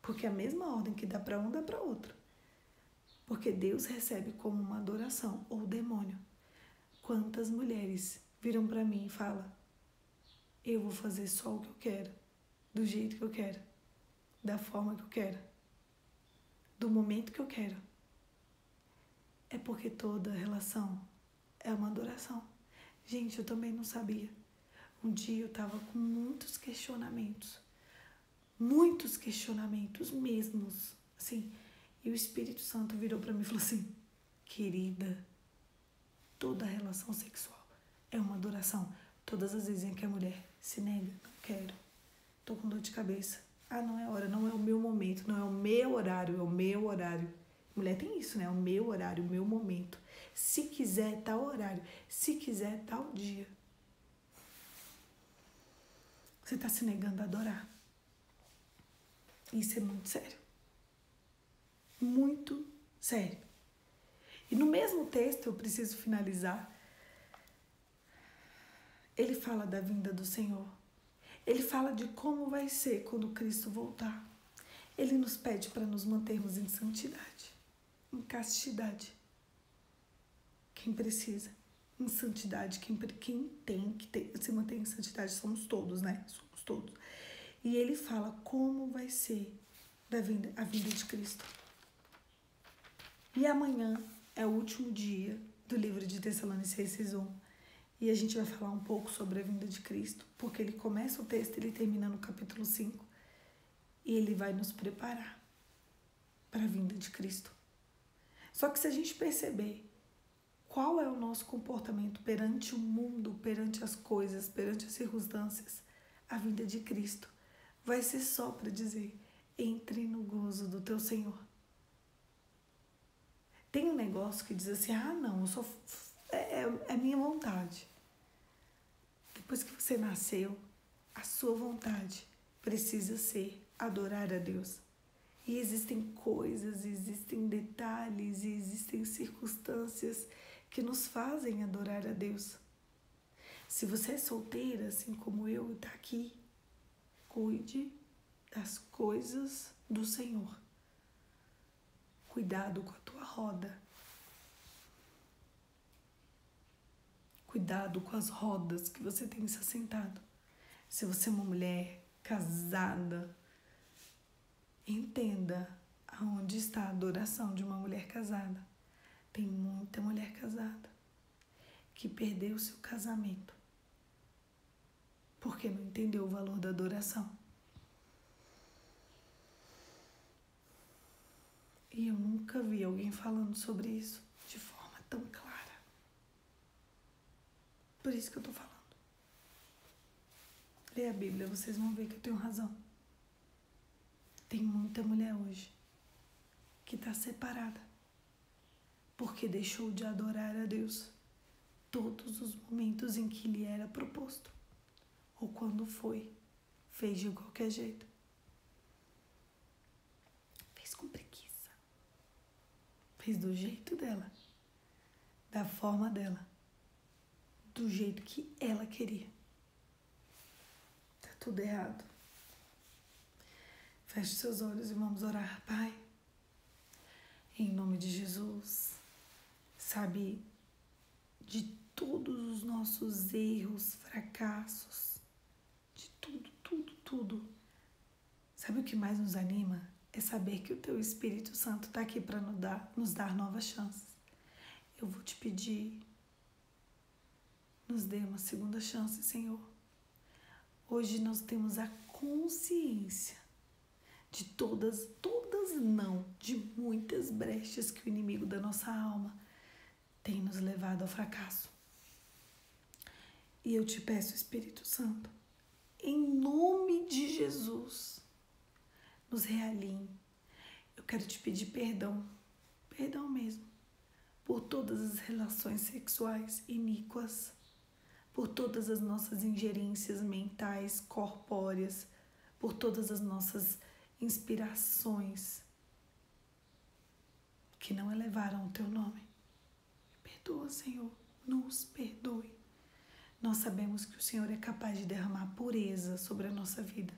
Speaker 1: Porque a mesma ordem que dá para um, dá para outro. Porque Deus recebe como uma adoração, ou o demônio. Quantas mulheres viram para mim e falam, eu vou fazer só o que eu quero, do jeito que eu quero, da forma que eu quero, do momento que eu quero. É porque toda relação é uma adoração. Gente, eu também não sabia. Um dia eu estava com muitos questionamentos mesmos, assim. E o Espírito Santo virou para mim e falou assim, querida, toda relação sexual é uma adoração. Todas as vezes em que a mulher se nega, não quero, tô com dor de cabeça. Ah, não é hora, não é o meu momento, não é o meu horário, é o meu horário. Mulher tem isso, né? O meu horário, o meu momento. Se quiser, tal horário. Se quiser, tal dia. você está se negando a adorar. Isso é muito sério. Muito sério. E no mesmo texto, eu preciso finalizar, ele fala da vinda do Senhor. Ele fala de como vai ser quando Cristo voltar. Ele nos pede para nos mantermos em santidade, em castidade. Quem precisa, em santidade, quem tem que se manter em santidade somos todos, né? Somos todos. E ele fala como vai ser a vinda de Cristo. E amanhã é o último dia do livro de Tessalonicenses 1. E a gente vai falar um pouco sobre a vinda de Cristo, porque ele começa o texto e ele termina no capítulo 5. E ele vai nos preparar para a vinda de Cristo. Só que se a gente perceber qual é o nosso comportamento perante o mundo, perante as coisas, perante as circunstâncias, a vinda de Cristo vai ser só para dizer: entre no gozo do teu Senhor. Tem um negócio que diz assim: ah, não, é minha vontade. Depois que você nasceu, a sua vontade precisa ser adorar a Deus. E existem coisas, existem detalhes, e existem circunstâncias que nos fazem adorar a Deus. Se você é solteira, assim como eu, e está aqui, cuide das coisas do Senhor. Cuidado com a tua roda. Cuidado com as rodas que você tem se assentado. Se você é uma mulher casada, entenda aonde está a adoração de uma mulher casada. Tem muita mulher casada que perdeu o seu casamento porque não entendeu o valor da adoração. E eu nunca vi alguém falando sobre isso de forma tão clara. Por isso que eu tô falando. Lê a Bíblia, vocês vão ver que eu tenho razão. Tem muita mulher hoje que está separada porque deixou de adorar a Deus todos os momentos em que lhe era proposto. Ou quando foi, fez de qualquer jeito. Fez com preguiça. Fez do jeito dela, da forma dela, do jeito que ela queria. Tá tudo errado. Feche seus olhos e vamos orar. Pai, em nome de Jesus, sabe de todos os nossos erros, fracassos, de tudo. Sabe o que mais nos anima? É saber que o Teu Espírito Santo está aqui para nos dar novas chances. Eu vou te pedir, nos dê uma segunda chance, Senhor. Hoje nós temos a consciência de todas não, de muitas brechas que o inimigo da nossa alma tem nos levado ao fracasso. E eu te peço, Espírito Santo, em nome de Jesus, nos realinhe. Eu quero te pedir perdão mesmo, por todas as relações sexuais iníquas, por todas as nossas ingerências mentais, corpóreas, por todas as nossas inspirações que não elevaram o teu nome. Perdoa, Senhor, nos perdoe. Nós sabemos que o Senhor é capaz de derramar pureza sobre a nossa vida.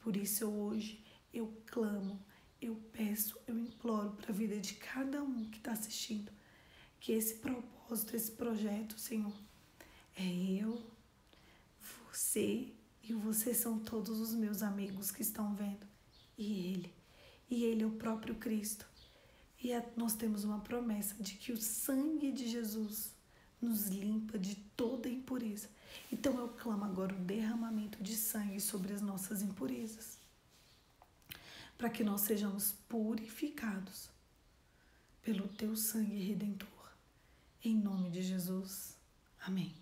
Speaker 1: Por isso hoje eu clamo, eu peço, eu imploro para a vida de cada um que está assistindo, que esse propósito, esse projeto, Senhor, é eu, você e você são todos os meus amigos que estão vendo. E Ele é o próprio Cristo. E nós temos uma promessa de que o sangue de Jesus nos limpa de toda impureza. Então eu clamo agora o derramamento de sangue sobre as nossas impurezas, para que nós sejamos purificados pelo teu sangue redentor. Em nome de Jesus. Amém.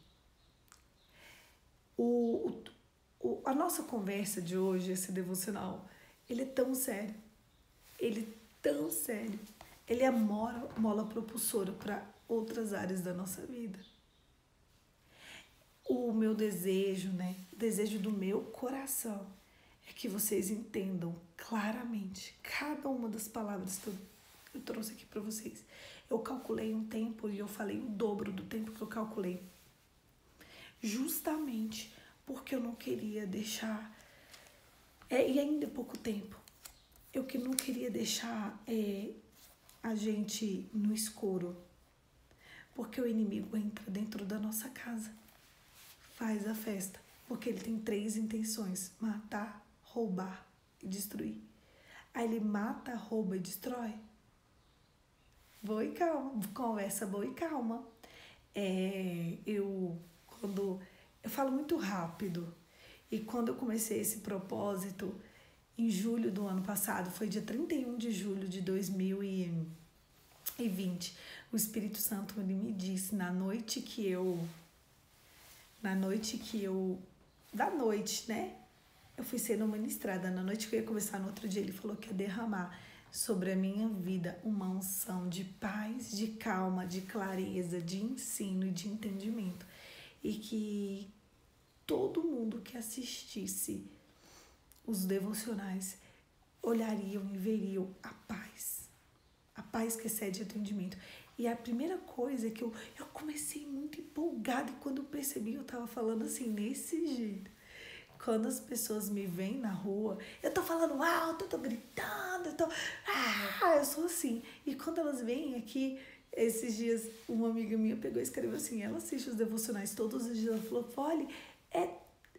Speaker 1: A nossa conversa de hoje, esse devocional, ele é tão sério. Ele é a mola propulsora para outras áreas da nossa vida. o meu desejo, né? O desejo do meu coração é que vocês entendam claramente cada uma das palavras que eu trouxe aqui para vocês. Eu calculei um tempo e eu falei o dobro do tempo que eu calculei. Justamente porque eu não queria deixar... e ainda é pouco tempo. Eu que não queria deixar a gente no escuro. Porque o inimigo entra dentro da nossa casa. Faz a festa. Porque ele tem 3 intenções. Matar, roubar e destruir. Aí ele mata, rouba e destrói. Boa e calma. Conversa boa e calma. Eu falo muito rápido. E quando eu comecei esse propósito, em julho do ano passado, foi dia 31 de julho de 2020, o Espírito Santo ele me disse, da noite, né? Eu fui sendo ministrada, na noite que eu ia começar no outro dia, ele falou que ia derramar sobre a minha vida uma unção de paz, de calma, de clareza, de ensino e de entendimento. E que todo mundo que assistisse os devocionais olhariam e veriam a paz que excede entendimento. E a primeira coisa é que eu comecei muito empolgada, e quando eu percebi, eu tava falando assim, desse jeito. Quando as pessoas me veem na rua, eu tô falando alto, eu tô gritando, eu sou assim. E quando elas vêm aqui, esses dias, uma amiga minha pegou e escreveu assim, ela assiste os devocionais todos os dias, ela falou, Fole,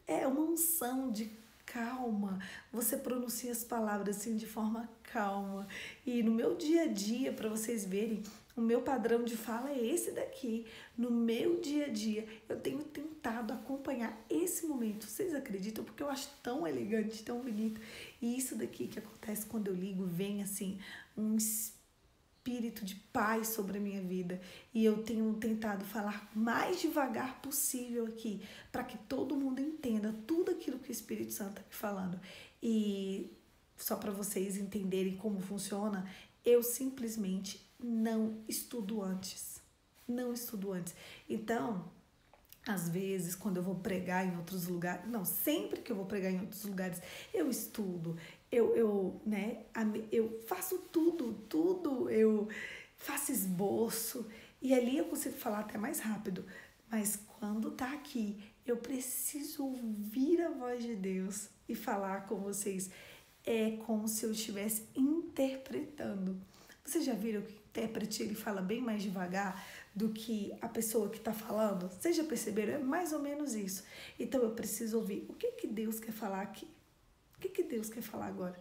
Speaker 1: é uma unção de calma, você pronuncia as palavras assim de forma calma. E no meu dia a dia, para vocês verem, o meu padrão de fala é esse daqui. No meu dia a dia, eu tenho tentado acompanhar esse momento. Vocês acreditam? Porque eu acho tão elegante, tão bonito. E isso daqui que acontece quando eu ligo, vem assim, um espírito de paz sobre a minha vida. E eu tenho tentado falar mais devagar possível aqui, para que todo mundo entenda tudo aquilo que o Espírito Santo está me falando. E só para vocês entenderem como funciona, eu simplesmente não estudo antes. Não estudo antes. Então, às vezes, quando eu vou pregar em outros lugares, não, sempre que eu vou pregar em outros lugares, eu estudo, eu faço tudo, eu faço esboço, e ali eu consigo falar até mais rápido. Mas quando tá aqui, eu preciso ouvir a voz de Deus e falar com vocês. É como se eu estivesse interpretando. Vocês já viram que o intérprete ele fala bem mais devagar do que a pessoa que está falando? Vocês já perceberam? É mais ou menos isso. Então eu preciso ouvir o que Deus quer falar aqui. O que Deus quer falar agora?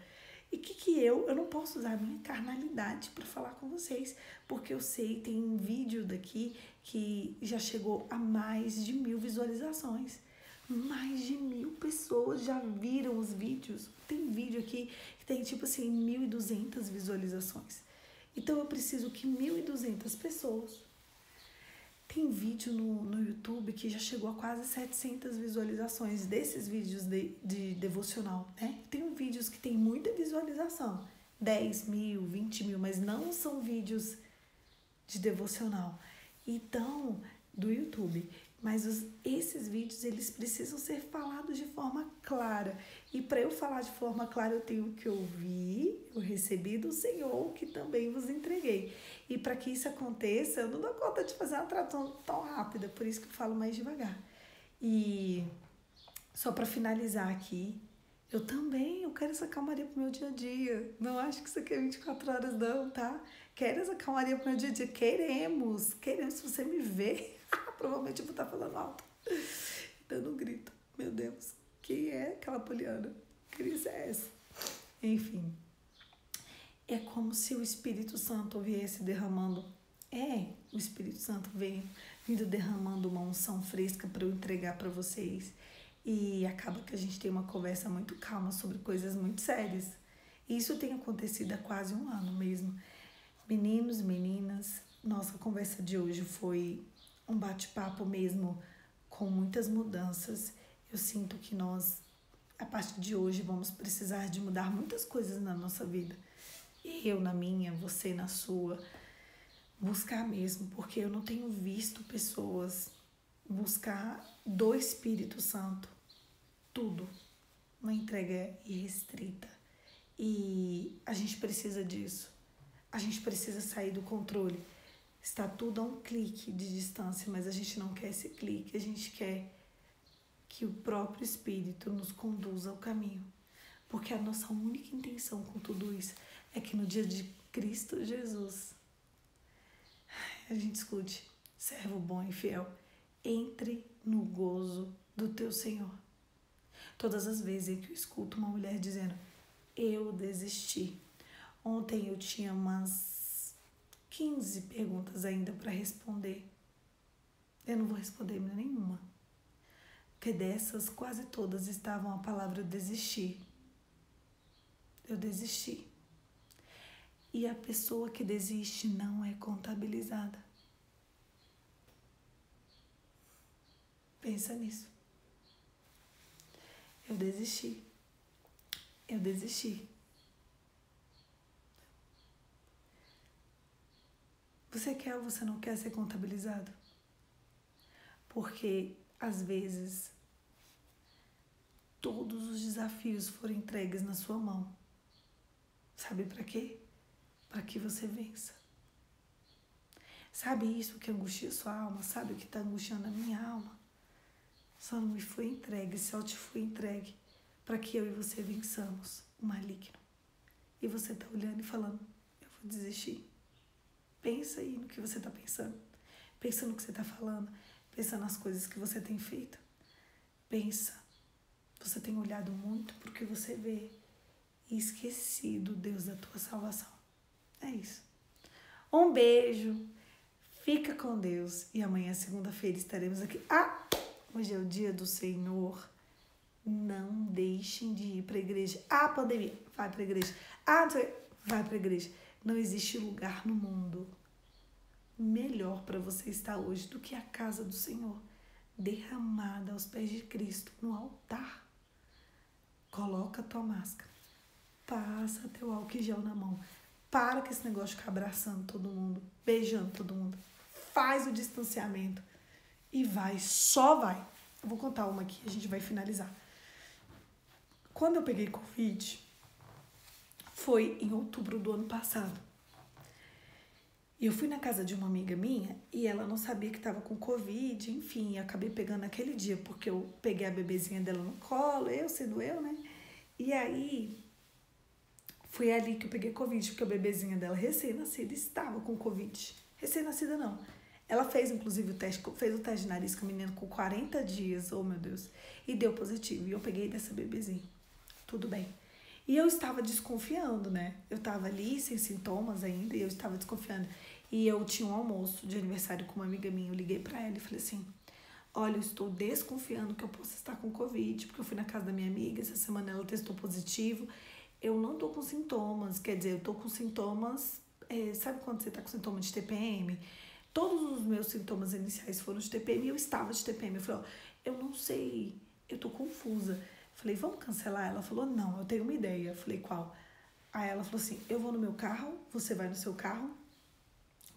Speaker 1: E que eu não posso usar a minha carnalidade para falar com vocês, porque eu sei, tem um vídeo daqui que já chegou a mais de 1000 visualizações. Mais de 1000 pessoas já viram os vídeos. Tem vídeo aqui que tem tipo assim 1200 visualizações. Então eu preciso que 1200 pessoas. Tem vídeo no YouTube que já chegou a quase 700 visualizações desses vídeos de devocional, né? Tem vídeos que tem muita visualização, 10.000, 20.000, mas não são vídeos de devocional. Então, do YouTube. Mas esses vídeos, eles precisam ser falados de forma clara. E para eu falar de forma clara, eu tenho que ouvir, eu recebi do Senhor, que também vos entreguei. E para que isso aconteça, eu não dou conta de fazer uma tradução tão rápida, por isso que eu falo mais devagar. E só para finalizar aqui, eu quero essa calmaria pro meu dia a dia. Não acho que isso aqui é 24 horas não, tá? Quero essa calmaria pro meu dia a dia. Queremos. Se você me ver, provavelmente eu vou estar falando alto, dando um grito. Meu Deus, quem é aquela Poliana? Que crise é essa? Enfim, é como se o Espírito Santo viesse derramando. O Espírito Santo vindo derramando uma unção fresca para eu entregar para vocês. E acaba que a gente tem uma conversa muito calma sobre coisas muito sérias. E isso tem acontecido há quase um ano mesmo. Meninos, meninas, nossa conversa de hoje foi um bate-papo mesmo com muitas mudanças. Eu sinto que nós, a partir de hoje, vamos precisar de mudar muitas coisas na nossa vida. Eu na minha, você na sua. Buscar mesmo, porque eu não tenho visto pessoas buscar do Espírito Santo tudo, uma entrega irrestrita. E a gente precisa disso. A gente precisa sair do controle. Está tudo a um clique de distância, mas a gente não quer esse clique, a gente quer que o próprio Espírito nos conduza ao caminho. Porque a nossa única intenção com tudo isso é que no dia de Cristo Jesus, a gente escute, servo bom e fiel, entre no gozo do teu Senhor. Todas as vezes que eu escuto uma mulher dizendo, eu desisti. Ontem eu tinha umas 15 perguntas ainda para responder. Eu não vou responder nenhuma. Porque dessas, quase todas estavam a palavra desistir. Eu desisti. E a pessoa que desiste não é contabilizada. Pensa nisso. Eu desisti. Eu desisti. Você quer ou você não quer ser contabilizado? Porque, às vezes, todos os desafios foram entregues na sua mão. Sabe para quê? Para que você vença. Sabe isso que angustia sua alma? Sabe o que está angustiando a minha alma? Só não me foi entregue, só te foi entregue para que eu e você vençamos o maligno. E você está olhando e falando, eu vou desistir. Pensa aí no que você está pensando. Pensa no que você está falando. Pensa nas coisas que você tem feito. Pensa. Você tem olhado muito para o que você vê e esquecido o Deus da tua salvação. É isso. Um beijo. Fica com Deus. E amanhã, segunda-feira, estaremos aqui. Hoje é o dia do Senhor. Não deixem de ir para a igreja. Pandemia. Vai para a igreja. Vai para a igreja. Não existe lugar no mundo melhor para você estar hoje do que a casa do Senhor, derramada aos pés de Cristo no altar. Coloca a tua máscara, passa teu álcool gel na mão, para com esse negócio de ficar abraçando todo mundo, beijando todo mundo, faz o distanciamento e vai, só vai. Eu vou contar uma aqui, a gente vai finalizar. Quando eu peguei Covid, foi em outubro do ano passado. E eu fui na casa de uma amiga minha e ela não sabia que estava com Covid, enfim, acabei pegando naquele dia, porque eu peguei a bebezinha dela no colo, eu sendo eu, né? E aí, foi ali que eu peguei Covid, porque a bebezinha dela, recém-nascida, estava com Covid. Recém-nascida não. Ela fez, inclusive, fez o teste de nariz com a menina com 40 dias, oh meu Deus, e deu positivo. E eu peguei dessa bebezinha. Tudo bem. E eu estava desconfiando, né? Eu estava ali sem sintomas ainda e eu estava desconfiando. E eu tinha um almoço de aniversário com uma amiga minha. Eu liguei pra ela e falei assim, olha, eu estou desconfiando que eu possa estar com Covid, porque eu fui na casa da minha amiga, essa semana ela testou positivo. Eu não tô com sintomas, quer dizer, eu tô com sintomas, sabe quando você tá com sintoma de TPM? Todos os meus sintomas iniciais foram de TPM e eu estava de TPM. Eu falei, eu não sei, eu tô confusa. Falei, vamos cancelar? Ela falou, não, eu tenho uma ideia. Falei, qual? Aí ela falou assim, eu vou no meu carro, você vai no seu carro.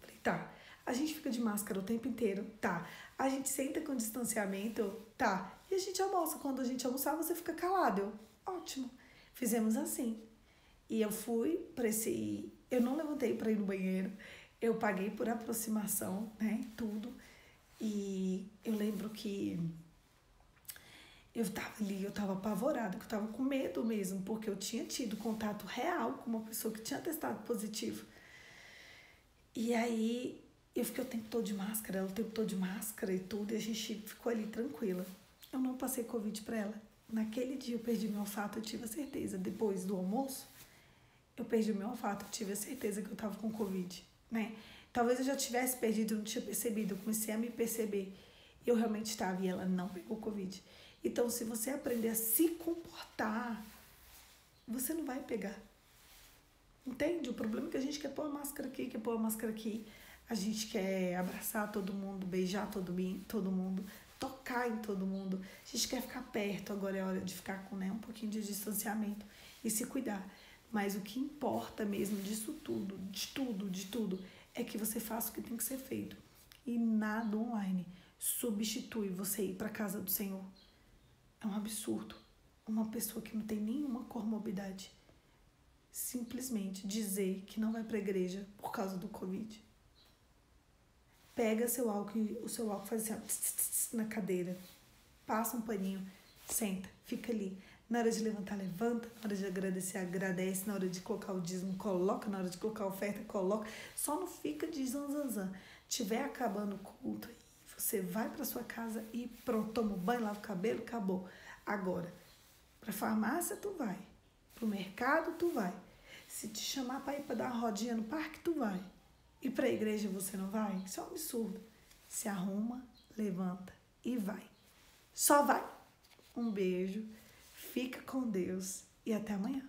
Speaker 1: Falei, tá. A gente fica de máscara o tempo inteiro, tá. A gente senta com distanciamento, tá. E a gente almoça. Quando a gente almoçar, você fica calado. Eu, ótimo. Fizemos assim. E eu fui para eu não levantei para ir no banheiro. Eu paguei por aproximação, né, tudo. E eu lembro que eu tava ali, eu tava apavorada, que eu tava com medo mesmo, porque eu tinha tido contato real com uma pessoa que tinha testado positivo. E aí, eu fiquei o tempo todo de máscara, ela o tempo todo de máscara e tudo, e a gente ficou ali tranquila. Eu não passei Covid pra ela. Naquele dia eu perdi meu olfato, eu tive a certeza. Depois do almoço, eu perdi meu olfato, eu tive a certeza que eu tava com Covid, né? Talvez eu já tivesse perdido, eu não tinha percebido, eu comecei a me perceber. Eu realmente estava e ela não pegou Covid. Então, se você aprender a se comportar, você não vai pegar. Entende? O problema é que a gente quer pôr a máscara aqui, quer pôr a máscara aqui. A gente quer abraçar todo mundo, beijar todo mundo, tocar em todo mundo. A gente quer ficar perto, agora é hora de ficar com, né, um pouquinho de distanciamento e se cuidar. Mas o que importa mesmo disso tudo, de tudo, é que você faça o que tem que ser feito. E nada online substitui você ir para a casa do Senhor. É um absurdo. Uma pessoa que não tem nenhuma comorbidade simplesmente dizer que não vai para a igreja por causa do Covid. Pega seu álcool, o seu álcool faz assim, ó, tss, tss, tss, na cadeira. Passa um paninho, senta, fica ali. Na hora de levantar, levanta. Na hora de agradecer, agradece. Na hora de colocar o dízimo, coloca. Na hora de colocar a oferta, coloca. Só não fica de zanzanzan. Tiver acabando o culto, você vai para sua casa e pronto, toma um banho, lava o cabelo, acabou. Agora, pra farmácia tu vai. Pro mercado tu vai. Se te chamar para ir para dar uma rodinha no parque, tu vai. E pra igreja você não vai? Isso é um absurdo. Se arruma, levanta e vai. Só vai. Um beijo. Fica com Deus e até amanhã.